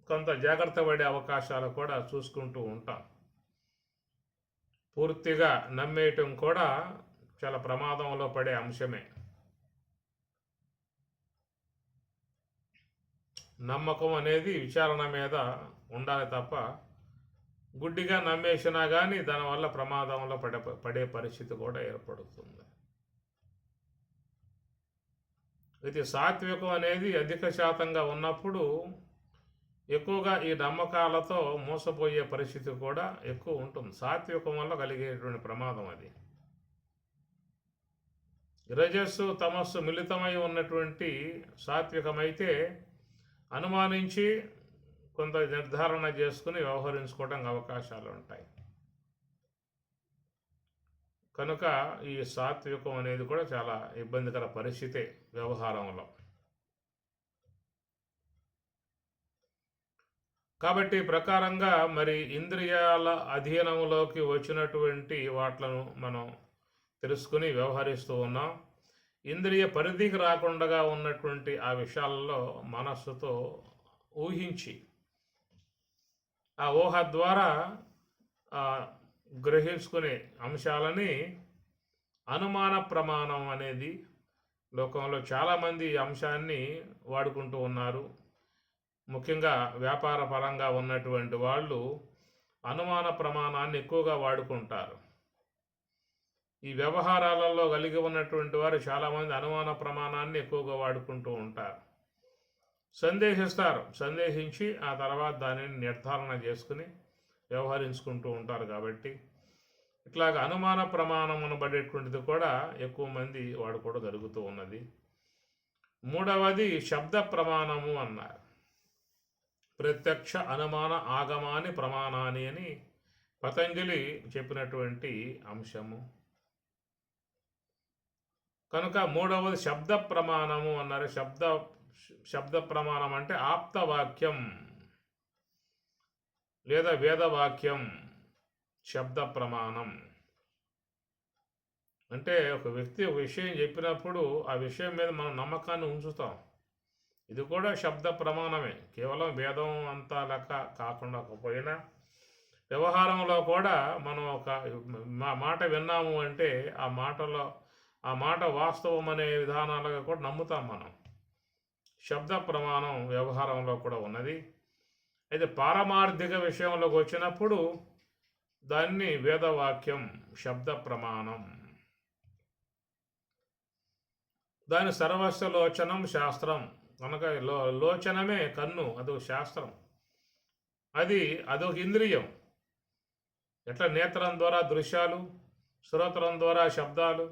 Speaker 1: కొంత జాగ్రత్త పడే అవకాశాలు కూడా చూసుకుంటూ ఉంటాం. పూర్తిగా నమ్మేయటం కూడా చాలా ప్రమాదంలో పడే అంశమే. నమ్మకం అనేది విచారణ మీద ఉండాలి తప్ప గుడ్డిగా నమ్మేసినా కానీ దానివల్ల ప్రమాదంలో పడే పరిస్థితి కూడా ఏర్పడుతుంది. ఇది సాత్వికం అనేది అధిక శాతంగా ఉన్నప్పుడు ఎక్కువగా ఈ నమ్మకాలతో మోసపోయే పరిస్థితి కూడా ఎక్కువ ఉంటుంది. సాత్వికం వల్ల కలిగేటువంటి ప్రమాదం అది. రజస్సు తమస్సు మిళితమై ఉన్నటువంటి సాత్వికమైతే అనుమానించి కొంత నిర్ధారణ చేసుకుని వ్యవహరించుకోవడానికి అవకాశాలు ఉంటాయి. కనుక ఈ సాత్వికం అనేది కూడా చాలా ఇబ్బందికర పరిస్థితే వ్యవహారంలో. కాబట్టి ప్రకారంగా మరి ఇంద్రియాల అధీనంలోకి వచ్చినటువంటి వాట్లను మనం తెలుసుకుని వ్యవహరిస్తూ ఉన్నాం. ఇంద్రియ పరిధికి రాకుండా ఉన్నటువంటి ఆ విషయాలలో మనస్సుతో ఊహించి ఆ ఊహ ద్వారా గ్రహించుకునే అంశాలని అనుమాన ప్రమాణం అనేది లోకంలో చాలామంది ఈ అంశాన్ని వాడుకుంటూ ఉన్నారు. ముఖ్యంగా వ్యాపార పరంగా ఉన్నటువంటి వాళ్ళు అనుమాన ప్రమాణాన్ని ఎక్కువగా వాడుకుంటారు. ఈ వ్యవహారాలలో కలిగి ఉన్నటువంటి వారు చాలామంది అనుమాన ప్రమాణాన్ని ఎక్కువగా వాడుకుంటూ ఉంటారు. సందేహించి ఆ తర్వాత దానిని నిర్ధారణ చేసుకుని వ్యవహరించుకుంటూ ఉంటారు. కాబట్టి ఇట్లాగ అనుమాన ప్రమాణం అనబడేటువంటిది కూడా ఎక్కువ మంది వాడుకోవడం జరుగుతూ ఉన్నది. మూడవది శబ్ద ప్రమాణము అన్నారు. ప్రత్యక్ష అనుమాన ఆగమాని ప్రమాణాన్ని అని పతంజలి చెప్పినటువంటి అంశము. కనుక మూడవది శబ్ద ప్రమాణము అన్నారు. శబ్ద ప్రమాణం అంటే ఆప్తవాక్యం లేదా వేదవాక్యం. శబ్ద ప్రమాణం అంటే ఒక వ్యక్తి ఒక విషయం చెప్పినప్పుడు ఆ విషయం మీద మనం నమ్మకాన్ని ఉంచుతాం. ఇది కూడా శబ్ద ప్రమాణమే. కేవలం వేదం అంతా లెక్క కాకుండా పోయినా వ్యవహారంలో కూడా మనం ఒక మాట విన్నాము అంటే ఆ మాట వాస్తవం అనే విధానాలుగా కూడా నమ్ముతాం మనం. శబ్ద ప్రమాణం వ్యవహారంలో కూడా ఉన్నది. అయితే పారమార్థిక విషయంలోకి వచ్చినప్పుడు దాన్ని వేదవాక్యం, శబ్ద ప్రమాణం. దాని సర్వస్వ లోచనం శాస్త్రం. కనుక లోచనమే కన్ను, అదొక శాస్త్రం. అదొక ఇంద్రియం. ఎట్లా నేత్రం ద్వారా దృశ్యాలు, శ్రోత్రం ద్వారా శబ్దాలు,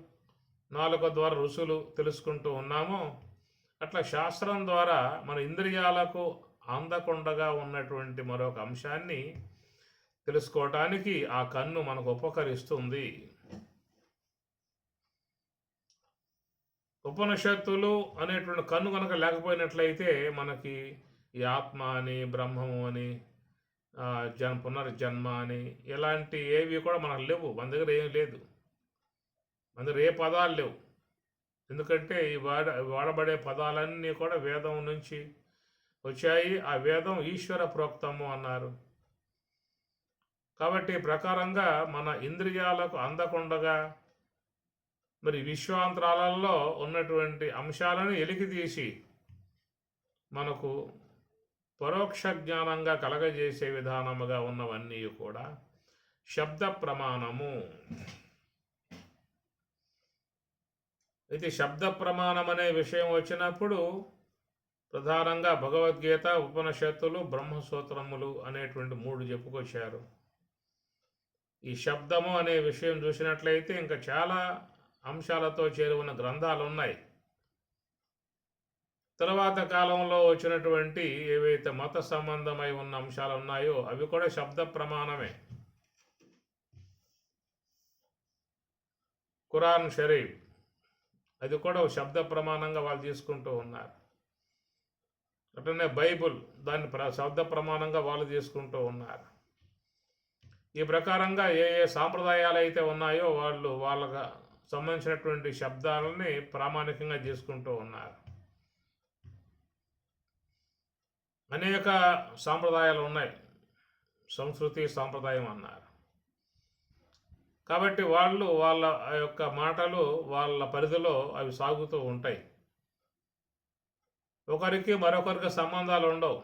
Speaker 1: నాలుక ద్వారా రుచులు తెలుసుకుంటూ ఉన్నామో అట్లా శాస్త్రం ద్వారా మన ఇంద్రియాలకు అందకుండగా ఉన్నటువంటి మరొక అంశాన్ని తెలుసుకోవటానికి ఆ కన్ను మనకు ఉపకరిస్తుంది. ఉపనిషత్తులు అనేటువంటి కన్ను కనుక లేకపోయినట్లయితే మనకి ఈ ఆత్మ అని, బ్రహ్మము అని, పునర్జన్మ అని ఇలాంటి ఏవి కూడా మనకు లేవు. మన దగ్గర ఏం లేదు. మన దగ్గర ఏ పదాలు లేవు. ఎందుకంటే ఈ వాడబడే పదాలన్నీ కూడా వేదం నుంచి వచ్చాయి. ఆ వేదం ఈశ్వర ప్రోక్తము అన్నారు. కాబట్టి ప్రకారంగా మన ఇంద్రియాలకు అందకుండగా మరి విశ్వాంతరాలలో ఉన్నటువంటి అంశాలను ఎలికితీసి మనకు పరోక్ష జ్ఞానంగా కలగజేసే విధానముగా ఉన్నవన్నీ కూడా శబ్ద ప్రమాణము. అయితే శబ్ద ప్రమాణం అనే విషయం వచ్చినప్పుడు ప్రధానంగా భగవద్గీత, ఉపనిషత్తులు, బ్రహ్మసూత్రములు అనేటువంటి 3 చెప్పుకొచ్చారు. ఈ శబ్దము అనే విషయం చూసినట్లయితే ఇంకా చాలా అంశాలతో చేరి ఉన్న గ్రంథాలు ఉన్నాయి. తర్వాత కాలంలో వచ్చినటువంటి ఏవైతే మత సంబంధమై ఉన్న అంశాలు ఉన్నాయో అవి కూడా శబ్ద ప్రమాణమే. ఖురాన్ షరీఫ్ అది కూడా శబ్ద ప్రమాణంగా వాళ్ళు తీసుకుంటూ ఉన్నారు. అట్లనే బైబుల్ దాన్ని శబ్ద ప్రమాణంగా వాళ్ళు తీసుకుంటూ ఉన్నారు. ఈ ప్రకారంగా ఏ సాంప్రదాయాలు అయితే ఉన్నాయో వాళ్ళకు సంబంధించినటువంటి శబ్దాలని ప్రామాణికంగా తీసుకుంటూ ఉన్నారు. అనేక సాంప్రదాయాలు ఉన్నాయి. సంస్కృతి సాంప్రదాయం అన్నారు. కాబట్టి వాళ్ళ యొక్క మాటలు వాళ్ళ పరిధిలో అవి సాగుతూ ఉంటాయి. ఒకరికి మరొకరికి సంబంధాలు ఉండవు.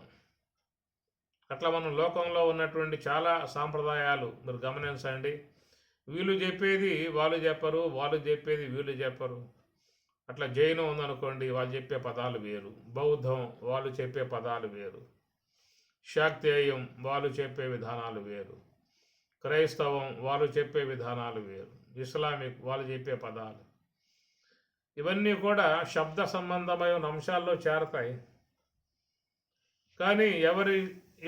Speaker 1: అట్లా మనం లోకంలో ఉన్నటువంటి చాలా సాంప్రదాయాలు మీరు గమనించండి. వీళ్ళు చెప్పేది వాళ్ళు చెప్పరు, వాళ్ళు చెప్పేది వీళ్ళు చెప్పరు. అట్లా జైనం ఉందనుకోండి, వాళ్ళు చెప్పే పదాలు వేరు. బౌద్ధం వాళ్ళు చెప్పే పదాలు వేరు. శాక్తేయం వాళ్ళు చెప్పే విధానాలు వేరు. క్రైస్తవం వాళ్ళు చెప్పే విధానాలు వేరు. ఇస్లామిక్ వాళ్ళు చెప్పే పదాలు ఇవన్నీ కూడా శబ్ద సంబంధమైన అంశాల్లో చేరతాయి. కానీ ఎవరి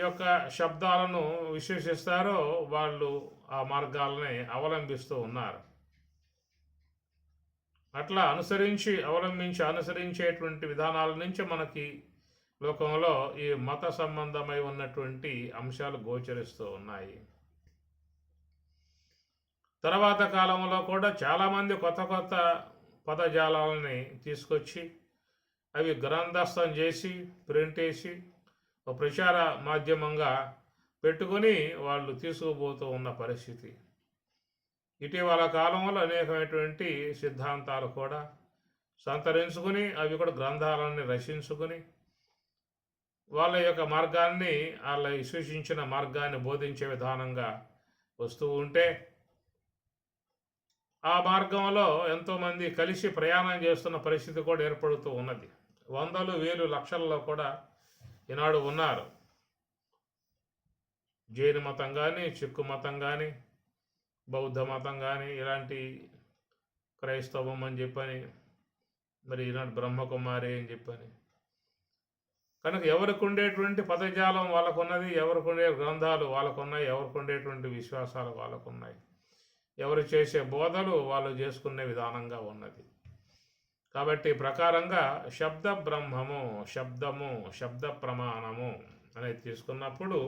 Speaker 1: యొక్క శబ్దాలను విశ్వసిస్తారో వాళ్ళు ఆ మార్గాలని అవలంబిస్తూ ఉన్నారు. అట్లా అనుసరించేటువంటి విధానాల నుంచి మనకి లోకంలో ఈ మత సంబంధమై ఉన్నటువంటి అంశాలు గోచరిస్తూ ఉన్నాయి. తర్వాత కాలంలో కూడా చాలామంది కొత్త కొత్త పదజాలాలని తీసుకొచ్చి అవి గ్రంథస్థం చేసి ప్రింట్ వేసి ఒక ప్రచార మాధ్యమంగా పెట్టుకొని వాళ్ళు తీసుకుపోతూ ఉన్న పరిస్థితి. ఇటీవల కాలంలో అనేకమైనటువంటి సిద్ధాంతాలు కూడా సంతరించుకుని అవి కూడా గ్రంథాలని రచించుకుని వాళ్ళ యొక్క మార్గాన్ని వాళ్ళ సూచించిన మార్గాన్ని బోధించే విధానంగా వస్తూ ఉంటే ఆ మార్గంలో ఎంతోమంది కలిసి ప్రయాణం చేస్తున్న పరిస్థితి కూడా ఏర్పడుతూ ఉన్నది. వందలు, వేలు, లక్షల్లో కూడా ఈనాడు ఉన్నారు. జైన మతం కానీ, సిక్కు మతం కానీ, బౌద్ధ మతం కానీ, ఇలాంటి క్రైస్తవం అని చెప్పని, మరి ఈనాడు బ్రహ్మకుమారి అని చెప్పని. కనుక ఎవరికి ఉండేటువంటి పదజాలం వాళ్ళకున్నది, ఎవరికి ఉండే గ్రంథాలు వాళ్ళకున్నాయి, ఎవరికి ఉండేటువంటి విశ్వాసాలు వాళ్ళకున్నాయి, ఎవరు చేసే బోధలు వాళ్ళు చేసుకునే విధానంగా ఉన్నది. కాబట్టి ప్రకారంగా శబ్ద బ్రహ్మము, శబ్దము, శబ్ద ప్రమాణము అనేది తీసుకున్నప్పుడు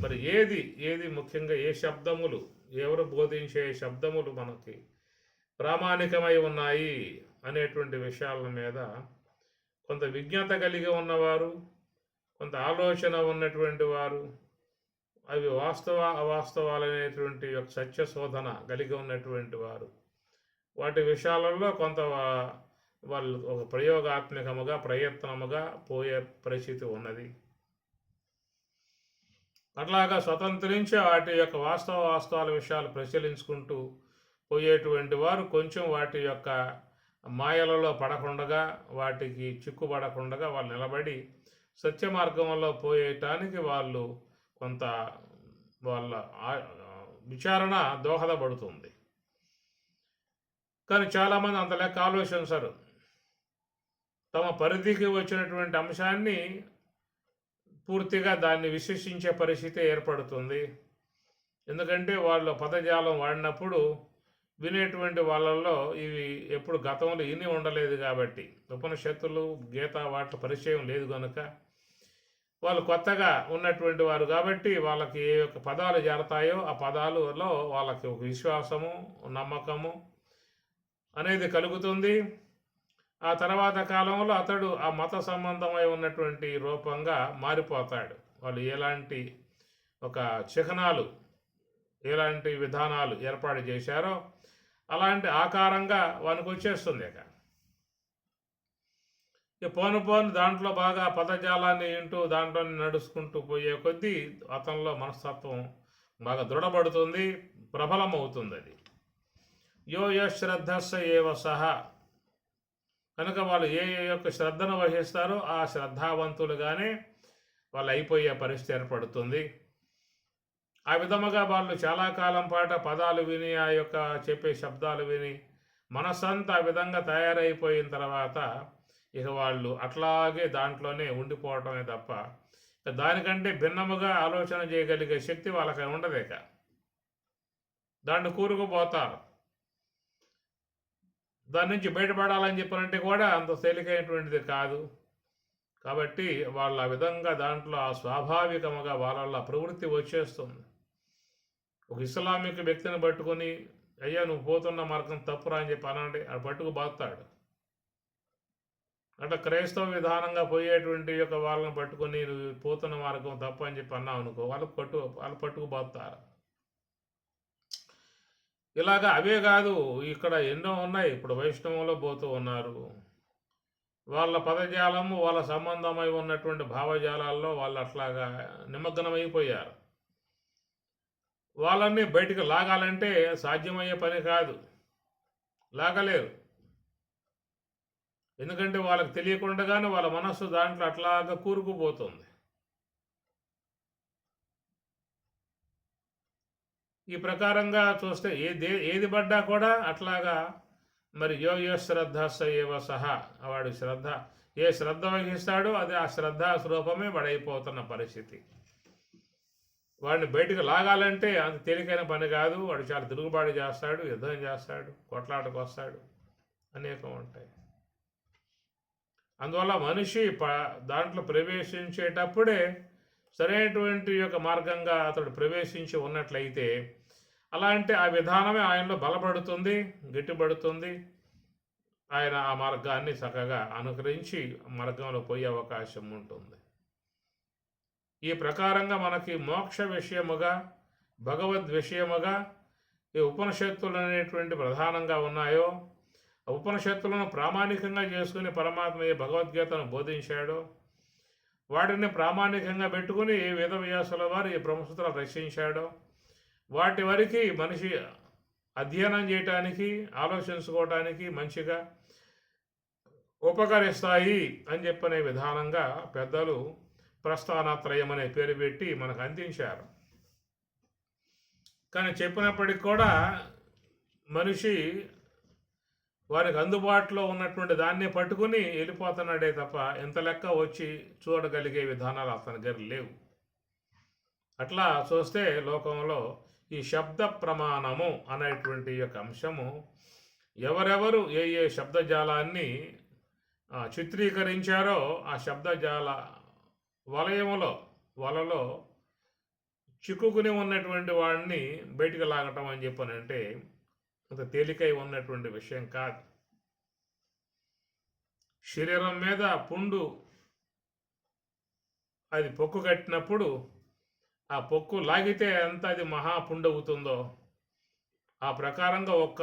Speaker 1: మరి ఏది ఏది ముఖ్యంగా ఏ శబ్దములు, ఎవరు బోధించే శబ్దములు మనకి ప్రామాణికమై ఉన్నాయి అనేటువంటి విషయాల మీద కొంత విజ్ఞత కలిగి ఉన్నవారు, కొంత ఆలోచన ఉన్నటువంటి వారు, అవి వాస్తవ అవాస్తవాలనేటువంటి యొక్క సత్య శోధన కలిగి ఉన్నటువంటి వారు వాటి విషయాలలో కొంత వాళ్ళు ఒక ప్రయోగాత్మకముగా ప్రయత్నముగా పోయే పరిస్థితి ఉన్నది. అట్లాగా స్వతంత్రించి వాటి యొక్క వాస్తవాల విషయాలు పరిశీలించుకుంటూ పోయేటువంటి వారు కొంచెం వాటి యొక్క మాయలలో పడకుండగా, వాటికి చిక్కుపడకుండగా వాళ్ళు నిలబడి సత్య మార్గంలో పోయేటానికి వాళ్ళు కొంత వాళ్ళ విచారణ దోహదపడుతుంది. కానీ చాలామంది అంత లెక్క ఆలోచించరు. తమ పరిధికి వచ్చినటువంటి అంశాన్ని పూర్తిగా దాన్ని విశ్లేషించే పరిస్థితి ఏర్పడుతుంది. ఎందుకంటే వాళ్ళు పదజాలం వాడినప్పుడు వినేటువంటి వాళ్ళల్లో ఇవి ఎప్పుడు గతంలో ఇన్ని ఉండలేదు కాబట్టి, ఉపనిషత్తులు గీత వాటి పరిచయం లేదు కనుక వాళ్ళు కొత్తగా ఉన్నటువంటి వారు కాబట్టి వాళ్ళకి ఏ యొక్క పదాలు చేరతాయో ఆ పదాలలో వాళ్ళకి ఒక విశ్వాసము, నమ్మకము అనేది కలుగుతుంది. ఆ తర్వాత కాలంలో అతడు ఆ మత సంబంధమై ఉన్నటువంటి రూపంగా మారిపోతాడు. వాళ్ళు ఎలాంటి ఒక చిహ్నాలు, ఎలాంటి విధానాలు ఏర్పాటు చేశారో అలాంటి ఆకారంగా వానికి వచ్చేస్తుంది. ఇక పోను దాంట్లో బాగా పదజాలాన్ని వింటూ దాంట్లో నడుచుకుంటూ పోయే కొద్దీ అతనిలో మనస్తత్వం బాగా దృఢపడుతుంది, ప్రబలమవుతుంది. అది యో శ్రద్ధస్స ఏవ సహా. కనుక వాళ్ళు ఏ యొక్క శ్రద్ధను వహిస్తారో ఆ శ్రద్ధావంతులుగానే వాళ్ళు అయిపోయే పరిస్థితి ఏర్పడుతుంది. ఆ విధముగా వాళ్ళు చాలా కాలం పాటు పదాలు విని, ఆ యొక్క చెప్పే శబ్దాలు విని మనసంతా ఆ విధంగా తయారైపోయిన తర్వాత ఇక వాళ్ళు అట్లాగే దాంట్లోనే ఉండిపోవటమే తప్ప దానికంటే భిన్నముగా ఆలోచన చేయగలిగే శక్తి వాళ్ళకి ఉండదేక. దాన్ని కూరుకుపోతారు. దాని నుంచి బయటపడాలని చెప్పాలంటే కూడా అంత తేలికైనటువంటిది కాదు. కాబట్టి వాళ్ళ ఆ విధంగా దాంట్లో ఆ స్వాభావికముగా వాళ్ళ ప్రవృత్తి వచ్చేస్తుంది. ఒక ఇస్లామిక్ వ్యక్తిని పట్టుకొని అయ్యా నువ్వు పోతున్న మార్గం తప్పురా అని చెప్పి అనండి, అది పట్టుకు బాగుతాడు. అట్లా క్రైస్తవ విధానంగా పోయేటువంటి యొక్క వాళ్ళని పట్టుకొని నువ్వు పోతున్న మార్గం తప్పు అని చెప్పి అన్నావు అనుకో, వాళ్ళు పట్టుకు బాగుతారు. ఇలాగా అవే కాదు, ఇక్కడ ఎన్నో ఉన్నాయి. ఇప్పుడు వైష్ణవంలో పోతూ ఉన్నారు. వాళ్ళ పదజాలము, వాళ్ళ సంబంధమై ఉన్నటువంటి భావజాలాల్లో వాళ్ళు అట్లాగా నిమగ్నమైపోయారు. వాళ్ళని బయటికి లాగాలంటే సాధ్యమయ్యే పని కాదు, లాగలేరు. ఎందుకంటే వాళ్ళకి తెలియకుండానే వాళ్ళ మనస్సు దాంట్లో అట్లాగా కూరుకుపోతుంది. ఈ ప్రకారంగా చూస్తే ఏది పడ్డా కూడా అట్లాగా మరి యో శ్రద్ధస్స ఏవ సహా. వాడు ఏ శ్రద్ధ వహిస్తాడో అది ఆ శ్రద్ధా స్వరూపమే వాడైపోతున్న పరిస్థితి. వాడిని బయటకు లాగాలంటే అంత తేలికైన పని కాదు. వాడు చాలా తిరుగుబాటు చేస్తాడు, యుద్ధం చేస్తాడు, కొట్లాటకు వస్తాడు, అనేకం ఉంటాయి. అందువల్ల మనిషి దాంట్లో ప్రవేశించేటప్పుడే సరైనటువంటి యొక్క మార్గంగా అతడు ప్రవేశించి ఉన్నట్లయితే అలాంటి ఆ విధానమే ఆయనలో బలపడుతుంది, గట్టిపడుతుంది. ఆయన ఆ మార్గాన్ని చక్కగా అనుకరించి మార్గంలో పోయే అవకాశం ఉంటుంది. ఈ ప్రకారంగా మనకి మోక్ష విషయముగా, భగవద్ విషయముగా ఈ ఉపనిషత్తులు అనేటువంటి ప్రధానంగా ఉన్నాయో, ఉపనిషత్తులను ప్రామాణికంగా చేసుకుని పరమాత్మ ఏ భగవద్గీతను బోధించాడో వాటిని ప్రామాణికంగా పెట్టుకుని ఏ వేదవ్యాసుల వారు ఈ బ్రహ్మసూత్రాలు రచించాడో వాటి వరకు మనిషి అధ్యయనం చేయటానికి, ఆలోచించుకోవటానికి మంచిగా ఉపకరిస్తాయి అని చెప్పనే విధానంగా పెద్దలు ప్రస్థానత్రయం అనే పేరు పెట్టి మనకు అందించారు. కానీ చెప్పినప్పటికి కూడా మనిషి వారికి అందుబాటులో ఉన్నటువంటి దాన్ని పట్టుకుని వెళ్ళిపోతున్నాడే తప్ప ఎంత లెక్క వచ్చి చూడగలిగే విధానాలు అతని దగ్గర లేవు. అట్లా చూస్తే లోకంలో ఈ శబ్ద ప్రమాణము అనేటువంటి యొక్క అంశము ఎవరెవరు ఏ ఏ శబ్దజాలాన్ని చిత్రీకరించారో ఆ శబ్దజాల వలలో చిక్కుకుని ఉన్నటువంటి వాడిని బయటికి లాగటం అని చెప్పనంటే అంత తేలికై ఉన్నటువంటి విషయం కాదు. శరీరం మీద పుండు అది పొక్కు కట్టినప్పుడు ఆ పొక్కు లాగితే ఎంత అది మహాపుండు అవుతుందో ఆ ప్రకారంగా ఒక్క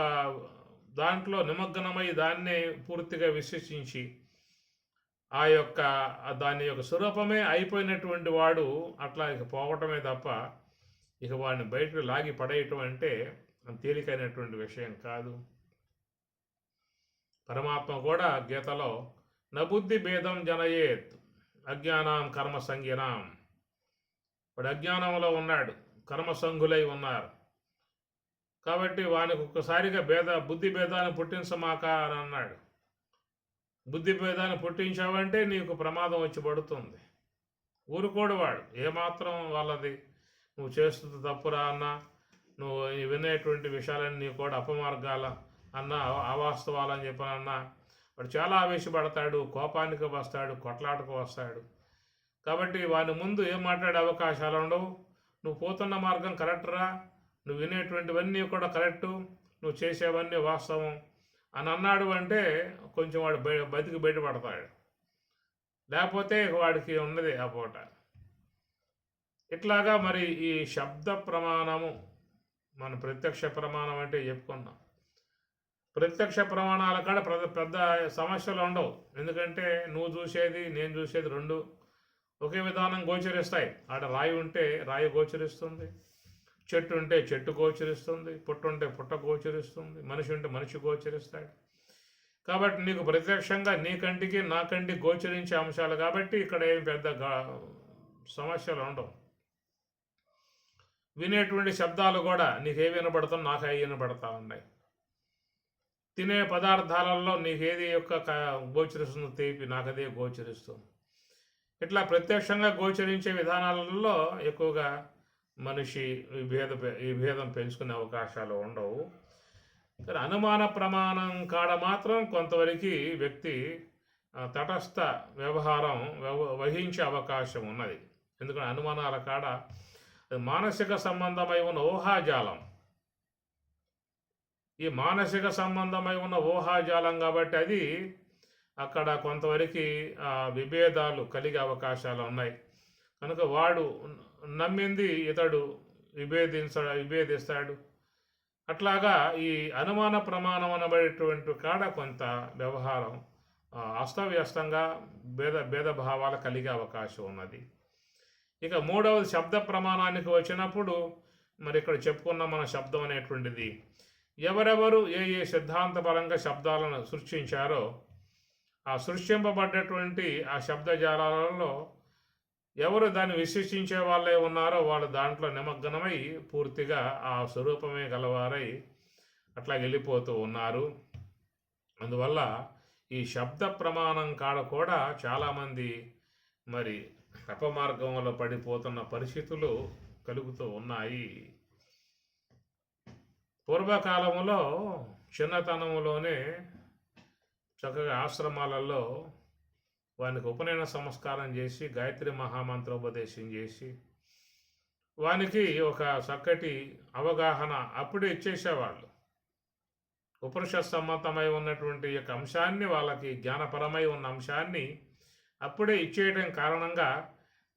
Speaker 1: దాంట్లో నిమగ్నమై దాన్నే పూర్తిగా విశ్వసించి దాని యొక్క స్వరూపమే అయిపోయినటువంటి వాడు అట్లా ఇక పోవటమే తప్ప ఇక వాడిని బయటకు లాగి పడేయటం అంటే తేలికైనటువంటి విషయం కాదు. పరమాత్మ కూడా గీతలో నబుద్ధి భేదం జనయేత్ అజ్ఞానం కర్మసంజ్ఞనాం, వాడు అజ్ఞానంలో ఉన్నాడు, కర్మసంగులై ఉన్నారు కాబట్టి వానికి ఒక్కసారిగా బుద్ధి భేదాన్ని పుట్టించమాక అని అన్నాడు. బుద్ధి భేదాన్ని పుట్టించావంటే నీకు ప్రమాదం వచ్చి పడుతుంది. ఊరుకోడు వాడు, ఏమాత్రం వాళ్ళది నువ్వు చేస్తుంది తప్పురా అన్నా, నువ్వు వినేటువంటి విషయాలన్నీ కూడా అపమార్గాల అన్నా, అవాస్తవాలని చెప్పనన్నా వాడు చాలా ఆవేశపడతాడు, కోపానికి వస్తాడు, కొట్లాటకు వస్తాడు. కాబట్టి వాని ముందు ఏం మాట్లాడే అవకాశాలు ఉండవు. నువ్వు పోతున్న మార్గం కరెక్ట్రా, నువ్వు వినేటువంటివన్నీ కూడా కరెక్టు, నువ్వు చేసేవన్నీ వాస్తవం అని అన్నాడు అంటే కొంచెం వాడు బతికి బయటపడతాడు. లేకపోతే వాడికి ఉన్నది ఆ పూట. ఇట్లాగా మరి ఈ శబ్ద ప్రమాణము మన ప్రత్యక్ష ప్రమాణం అంటే చెప్పుకున్నాం. ప్రత్యక్ష ప్రమాణాల కాడ పెద్ద సమస్యలు ఉండవు. ఎందుకంటే నువ్వు చూసేది నేను చూసేది రెండు ఒకే విధానం గోచరిస్తాయి. ఆడ రాయి ఉంటే రాయి గోచరిస్తుంది, చెట్టు ఉంటే చెట్టు గోచరిస్తుంది, పుట్ట ఉంటే పుట్ట గోచరిస్తుంది, మనిషి ఉంటే మనిషి గోచరిస్తాడు. కాబట్టి నీకు ప్రత్యక్షంగా నీ కంటికి నా కంటికి గోచరించే అంశాలు కాబట్టి ఇక్కడ ఏం పెద్ద సమస్యలు ఉండవు. వినేటువంటి శబ్దాలు కూడా నీకేవి వినపడుతుంది, నాకు అవి వినపడతా ఉన్నాయి. తినే పదార్థాలలో నీకేది గోచరిస్తుందో తీపి నాకు అదే గోచరిస్తుంది. ఇట్లా ప్రత్యక్షంగా గోచరించే విధానాలలో ఎక్కువగా మనిషి ఈ భేదం పెంచుకునే అవకాశాలు ఉండవు. కానీ అనుమాన ప్రమాణం కాడ మాత్రం కొంతవరకు వ్యక్తి తటస్థ వ్యవహారం వహించే అవకాశం ఉన్నది. ఎందుకంటే అనుమానాల కాడ మానసిక సంబంధమై ఉన్న ఊహాజాలం, ఈ మానసిక సంబంధమై ఉన్న ఊహాజాలం కాబట్టి అది అక్కడ కొంతవరకు విభేదాలు కలిగే అవకాశాలు ఉన్నాయి. కనుక వాడు నమ్మింది ఇతడు విభేదిస్తాడు. అట్లాగా ఈ అనుమాన ప్రమాణం అనబడేటువంటి కాడ కొంత వ్యవహారం అస్తవ్యస్తంగా భేదభావాలు కలిగే అవకాశం ఉన్నది. ఇక మూడవది శబ్ద ప్రమాణానికి వచ్చినప్పుడు మరి ఇక్కడ చెప్పుకున్న మన శబ్దం అనేటువంటిది ఎవరెవరు ఏ ఏ సిద్ధాంతపరంగా శబ్దాలను సృష్టించారో ఆ సృష్టింపబడ్డటువంటి ఆ శబ్దజాలాలలో ఎవరు దాన్ని విశ్వసించే వాళ్ళే ఉన్నారో వాళ్ళు దాంట్లో నిమగ్నమై పూర్తిగా ఆ స్వరూపమే గలవారై అట్లా వెళ్ళిపోతూ ఉన్నారు. అందువల్ల ఈ శబ్ద ప్రమాణం కాడ కూడా చాలామంది మరి అపమార్గంలో పడిపోతున్న పరిస్థితులు కలుగుతూ ఉన్నాయి. పూర్వకాలంలో చిన్నతనంలోనే చక్కగా ఆశ్రమాలలో వానికి ఉపనయన సంస్కారం చేసి గాయత్రి మహామంత్రోపదేశం చేసి వానికి ఒక చక్కటి అవగాహన అప్పుడే ఇచ్చేసేవాళ్ళు. ఉపనిషత్ సమ్మతమై ఉన్నటువంటి యొక్క అంశాన్ని, వాళ్ళకి జ్ఞానపరమై ఉన్న అంశాన్ని అప్పుడే ఇచ్చేయడం కారణంగా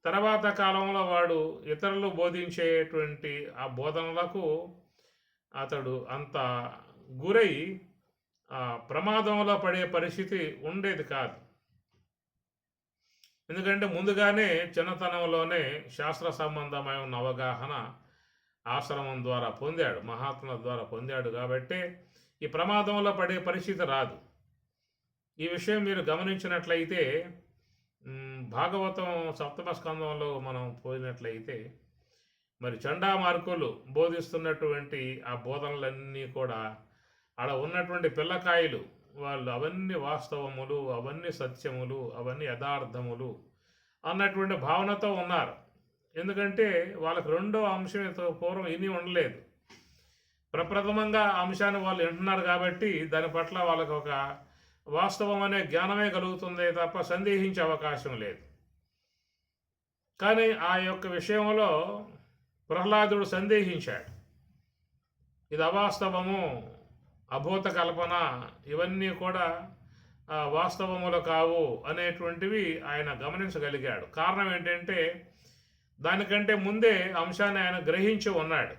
Speaker 1: తర్వాత కాలంలో వాడు ఇతరులు బోధించేటువంటి ఆ బోధనలకు అతడు అంత గురై ప్రమాదంలో పడే పరిస్థితి ఉండేది కాదు. ఎందుకంటే ముందుగానే చిన్నతనంలోనే శాస్త్ర సంబంధమై ఉన్న అవగాహన ఆశ్రమం ద్వారా పొందాడు, మహాత్ముల ద్వారా పొందాడు కాబట్టి ఈ ప్రమాదంలో పడే పరిస్థితి రాదు. ఈ విషయం మీరు గమనించినట్లయితే భాగవతం సప్తమ స్కందంలో మనం పోయినట్లయితే మరి చండామార్కులు బోధిస్తున్నటువంటి ఆ బోధనలన్నీ కూడా ఆడ ఉన్నటువంటి పిల్లకాయలు వాళ్ళు అవన్నీ వాస్తవములు, అవన్నీ సత్యములు, అవన్నీ యథార్థములు అన్నటువంటి భావనతో ఉన్నారు. ఎందుకంటే వాళ్ళకి రెండో అంశం పూర్వం ఇని ఉండలేదు. ప్రప్రథమంగా ఆ అంశాన్ని వాళ్ళు వింటున్నారు కాబట్టి దాని పట్ల వాళ్ళకి ఒక వాస్తవం అనే జ్ఞానమే కలుగుతుందే తప్ప సందేహించే అవకాశం లేదు. కానీ ఆ యొక్క విషయంలో ప్రహ్లాదుడు సందేహించాడు. ఇది అవాస్తవము, అభూత కల్పన, ఇవన్నీ కూడా వాస్తవములు కావు అనేటువంటివి ఆయన గమనించగలిగాడు. కారణం ఏంటంటే దానికంటే ముందే అంశాన్ని ఆయన గ్రహించి ఉన్నాడు.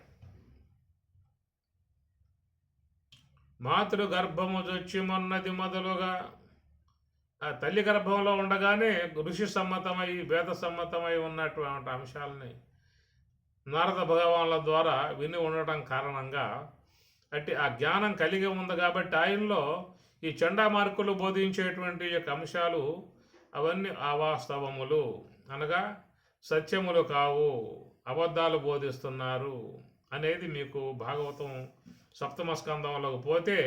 Speaker 1: మాతృ గర్భము జొచ్చి మొన్నది మొదలుగా, ఆ తల్లి గర్భంలో ఉండగానే ఋషి సమ్మతమై వేద సమ్మతమై ఉన్నటువంటి అంశాలని నారద భగవానుల ద్వారా విని ఉండటం కారణంగా అట్టి ఆ జ్ఞానం కలిగి ఉంది కాబట్టి ఆయనలో ఈ చండామార్కులు బోధించేటువంటి యొక్క అంశాలు అవన్నీ అవాస్తవములు, అనగా సత్యములు కావు, అబద్ధాలు బోధిస్తున్నారు అనేది మీకు భాగవతం సప్తమ స్కందంలోకి పోతే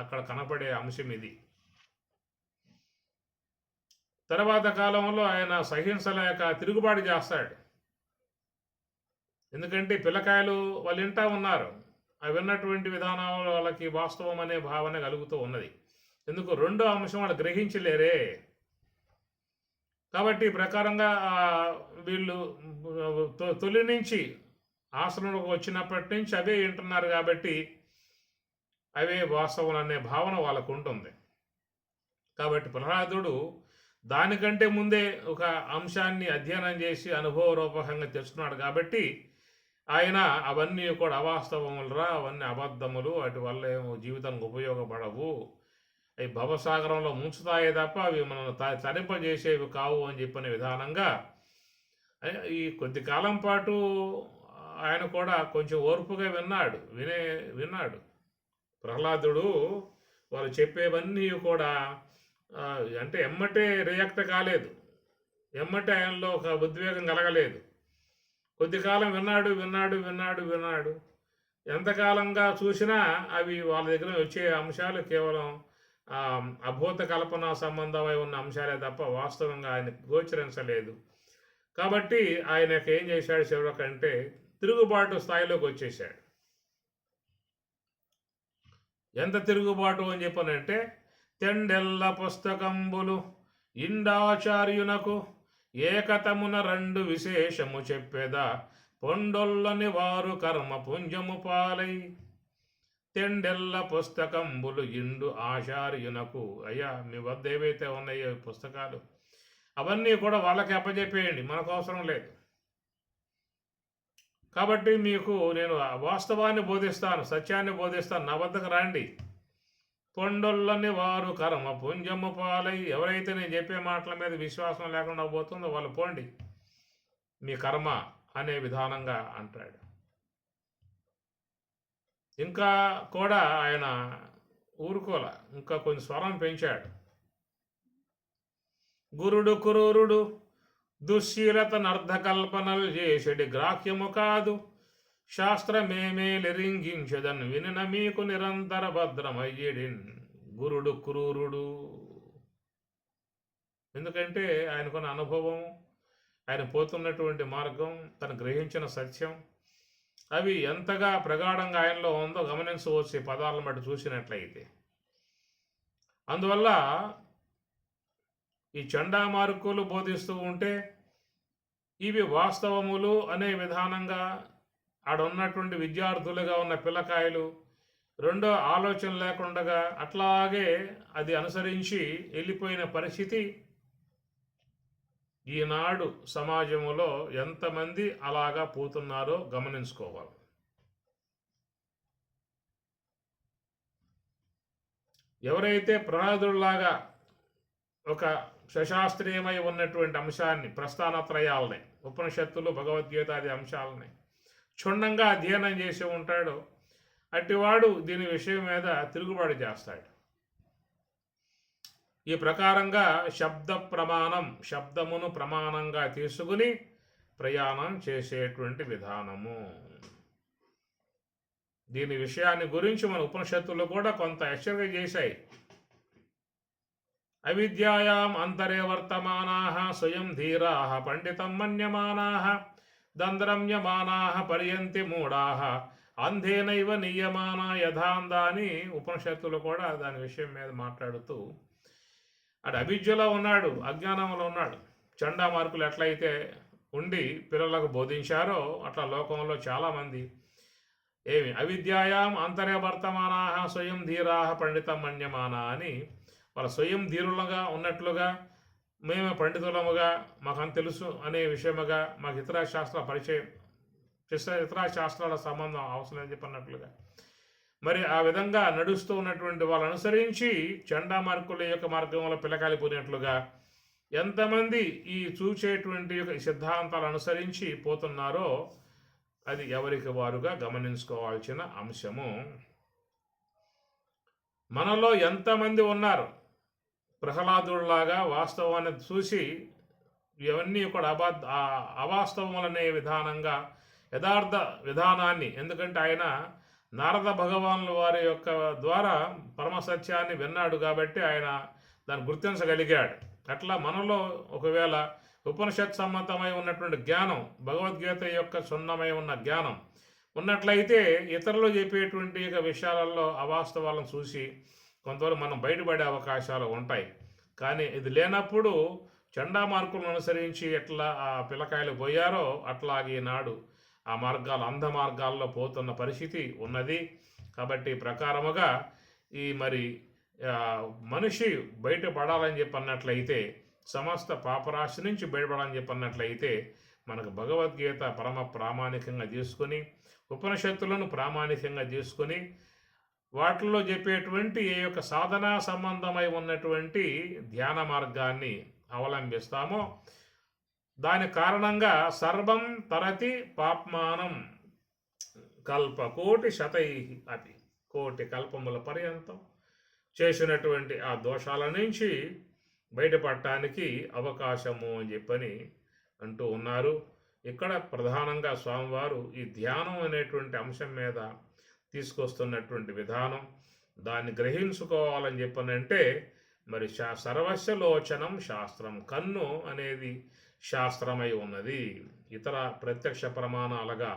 Speaker 1: అక్కడ కనపడే అంశం ఇది. తర్వాత కాలంలో ఆయన సహించలేక తిరుగుబాటు చేస్తాడు. ఎందుకంటే పిల్లకాయలు వాళ్ళు వింటా ఉన్నారు, అవి విన్నటువంటి విధానంలో వాళ్ళకి వాస్తవం అనే భావన కలుగుతూ ఉన్నది. ఎందుకు రెండో అంశం వాళ్ళు గ్రహించలేరే. కాబట్టి ప్రకారంగా వీళ్ళు తొలి నుంచి ఆశ్రమంలోకి వచ్చినప్పటి నుంచి అవే వింటున్నారు కాబట్టి అవే వాస్తవం అనే భావన వాళ్ళకు ఉంటుంది. కాబట్టి ప్రహ్లాదుడు దానికంటే ముందే ఒక అంశాన్ని అధ్యయనం చేసి అనుభవరూపకంగా తెచ్చుకున్నాడు కాబట్టి ఆయన అవన్నీ కూడా అవాస్తవములురా, అవన్నీ అబద్ధములు, వాటి వల్ల ఏమో జీవితానికి ఉపయోగపడవు, అవి భవసాగరంలో ముంచుతాయే తప్ప అవి మనం తరింపజేసేవి కావు అని చెప్పిన విధానంగా ఈ కొద్ది కాలం పాటు ఆయన కూడా కొంచెం ఓర్పుగా విన్నాడు. ప్రహ్లాదుడు వాళ్ళు చెప్పేవన్నీ కూడా అంటే ఎమ్మటే రియాక్ట్ కాలేదు, ఎమ్మటే ఆయనలో ఒక ఉద్వేగం కలగలేదు. కొద్ది కాలం విన్నాడు. ఎంతకాలంగా చూసినా అవి వాళ్ళ దగ్గర వచ్చే అంశాలు కేవలం అభూత కల్పన సంబంధమై ఉన్న అంశాలే తప్ప వాస్తవంగా ఆయనకు గోచరించలేదు. కాబట్టి ఆయనకు ఏం చేశాడు చివరికంటే తిరుగుబాటు స్థాయిలోకి వచ్చేసాడు. ఎంత తిరుగుబాటు అని చెప్పనంటే తెండెల్ల పుస్తకంబులు ఇండాచార్యునకు ఏకతమున రెండు విశేషము చెప్పేదా పొండొల్లని వారు కర్మ పుంజము పాలై. తెండెల్ల పుస్తకంబులు ఇండు ఆచార్యునకు, అయ్యా మీ వద్ద ఏవైతే ఉన్నాయో పుస్తకాలు అవన్నీ కూడా వాళ్ళకి అప్పచెప్పేయండి, మనకు అవసరం లేదు. కాబట్టి మీకు నేను వాస్తవాన్ని బోధిస్తాను, సత్యాన్ని బోధిస్తాను, నా వద్దకు రండి. పొండొల్లని వారు కర్మ పుంజము పాలై, ఎవరైతే నేను చెప్పే మాటల మీద విశ్వాసం లేకుండా పోతుందో వాళ్ళు పోండి, మీ కర్మ అనే విధానంగా అంటాడు. ఇంకా కూడా ఆయన ఊరుకోల, ఇంకా కొంచెం స్వరం పెంచాడు. గురుడు క్రూరుడు దుశ్శీలత నర్ధకల్పనలు చేసేటి గ్రాహ్యము కాదు, శాస్త్రమేమేలిరింగించదన్ వినిన మీకు నిరంతర భద్రమయ్యేడిన్. గురుడు క్రూరుడు, ఎందుకంటే ఆయనకున్న అనుభవం, ఆయన పోతున్నటువంటి మార్గం, తను గ్రహించిన సత్యం, అవి ఎంతగా ప్రగాఢంగా ఆయనలో ఉందో గమనించవచ్చు ఈ పదాలను బట్టి చూసినట్లయితే. అందువల్ల ఈ చండామార్కులు బోధిస్తూ ఉంటే ఇవి వాస్తవములు అనే విధానంగా ఆడున్నటువంటి విద్యార్థులుగా ఉన్న పిల్లకాయలు రెండో ఆలోచన లేకుండా అట్లాగే అది అనుసరించి వెళ్ళిపోయిన పరిస్థితి ఈనాడు సమాజంలో ఎంతమంది అలాగా పోతున్నారో గమనించుకోవాలి. ఎవరైతే ప్రహ్లాదుడిలాగా ఒక సశాస్త్రీయమై ఉన్నటువంటి అంశాన్ని, ప్రస్థానత్రయాలని, ఉపనిషత్తులు, భగవద్గీతాది అంశాలని క్షుణ్ణంగా అధ్యయనం చేసి ఉంటాడో అట్టివాడు దీని విషయం మీద తిరుగుబాటు చేస్తాడు. ఈ ప్రకారంగా శబ్ద ప్రమాణం, శబ్దమును ప్రమాణంగా తీసుకుని ప్రయాణం చేసేటువంటి విధానము. దీని విషయాన్ని గురించి మన ఉపనిషత్తులు కూడా కొంత హెచ్చరిక చేశాయి. అవిద్యాయాం అంతరే వర్తమానాః స్వయం ధీరాః పండితం మన్యమానాః దంద్రమ్యమానాః పర్యంతి మూఢాః అంధేనైవ నియమాన యథాంద అని ఉపనిషత్తులు కూడా దాని విషయం మీద మాట్లాడుతూ అటు అవిద్యలో ఉన్నాడు, అజ్ఞానంలో ఉన్నాడు. చండా మార్కులు ఎట్లయితే ఉండి పిల్లలకు బోధించారో అట్లా లోకంలో చాలామంది అవిద్యాయాం అంతర్యవర్తమానా స్వయం ధీరా పండితం మన్యమానా అని వాళ్ళ స్వయం ధీరులుగా ఉన్నట్లుగా మేము పండితులముగా మాకు తెలుసు అనే విషయముగా మాకు ఇతర శాస్త్ర పరిచయం ఇతర శాస్త్రాల సంబంధం అవసరం అని చెప్పన్నట్లుగా మరి ఆ విధంగా నడుస్తూ ఉన్నటువంటి వాళ్ళు అనుసరించి చండా మార్కుల యొక్క మార్గంలో పిల్లకాలిపోయినట్లుగా ఎంతమంది ఈ చూచేటువంటి సిద్ధాంతాలు అనుసరించి పోతున్నారో అది ఎవరికి వారుగా గమనించుకోవాల్సిన అంశము. మనలో ఎంతమంది ఉన్నారు ప్రహ్లాదుడిలాగా వాస్తవాన్ని చూసి ఇవన్నీ కూడా అవాస్తవములనే విధానంగా యథార్థ విధానాన్ని, ఎందుకంటే ఆయన నారద భగవానుల వారి యొక్క ద్వారా పరమసత్యాన్ని విన్నాడు కాబట్టి ఆయన దాన్ని గుర్తించగలిగాడు. అట్లా మనలో ఒకవేళ ఉపనిషత్ సమ్మతమై ఉన్నటువంటి జ్ఞానం, భగవద్గీత యొక్క సున్నమై ఉన్న జ్ఞానం ఉన్నట్లయితే ఇతరులు చెప్పేటువంటి విషయాలలో అవాస్తవాలను చూసి కొంతవరకు మనం బయటపడే అవకాశాలు ఉంటాయి. కానీ ఇది లేనప్పుడు చండా మార్కులను అనుసరించి ఎట్లా ఆ పిల్లకాయలు పోయారో అట్లాగే నాడు ఆ మార్గాలు అంధ మార్గాల్లో పోతున్న పరిస్థితి ఉన్నది. కాబట్టి ప్రకారముగా ఈ మరి మనిషి బయటపడాలని చెప్పన్నట్లయితే, సమస్త పాపరాశి నుంచి బయటపడాలని చెప్పన్నట్లయితే మనకు భగవద్గీత పరమ ప్రామాణికంగా తీసుకొని, ఉపనిషత్తులను ప్రామాణికంగా తీసుకొని, వాటిల్లో చెప్పేటువంటి ఏ యొక్క సాధనా సంబంధమై ఉన్నటువంటి ధ్యాన మార్గాన్ని అవలంబిస్తామో దాని కారణంగా సర్వం తరతి పాప్మానం కల్పకోటి శతై అపి, కోటి కల్పముల పర్యంతం చేసినటువంటి ఆ దోషాల నుంచి బయటపడటానికి అవకాశము అని చెప్పని అంటూ ఉన్నారు. ఇక్కడ ప్రధానంగా స్వామివారు ఈ ధ్యానం అనేటువంటి అంశం మీద తీసుకొస్తున్నటువంటి విధానం, దాన్ని గ్రహించుకోవాలని చెప్పనంటే మరి సర్వస్యలోచనం శాస్త్రం, కన్ను అనేది శాస్త్రమై ఉన్నది. ఇతర ప్రత్యక్ష ప్రమాణాలుగా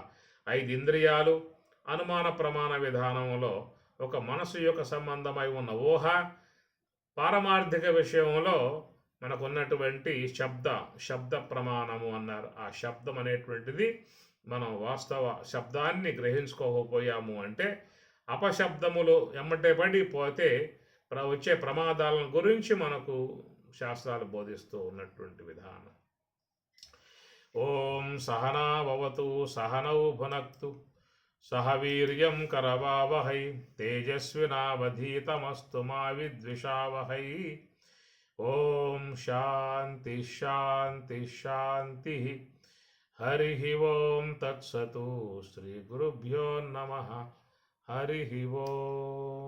Speaker 1: 5 ఇంద్రియాలు, అనుమాన ప్రమాణ విధానంలో ఒక మనసు యొక్క సంబంధమై ఉన్న ఊహ, పారమార్థిక విషయంలో మనకున్నటువంటి శబ్ద ప్రమాణము అన్నారు. ఆ శబ్దం అనేటువంటిది మనం వాస్తవ శబ్దాన్ని గ్రహించుకోకపోయాము అంటే అపశబ్దములు ఎమ్మటే పడిపోతే వచ్చే ప్రమాదాలను గురించి మనకు శాస్త్రాలు బోధిస్తూ ఉన్నటువంటి విధానం. ఓం సహనా భవతు సహనౌ భునక్తు సహ వీర్యం కరవావహై తేజస్వినావధీతమస్తు మా విద్విషావహై. ఓం శాంతి శాంతి శాంతి. హరి ఓం తత్సతు. శ్రీ గురుభ్యో నమః. హరి ఓం.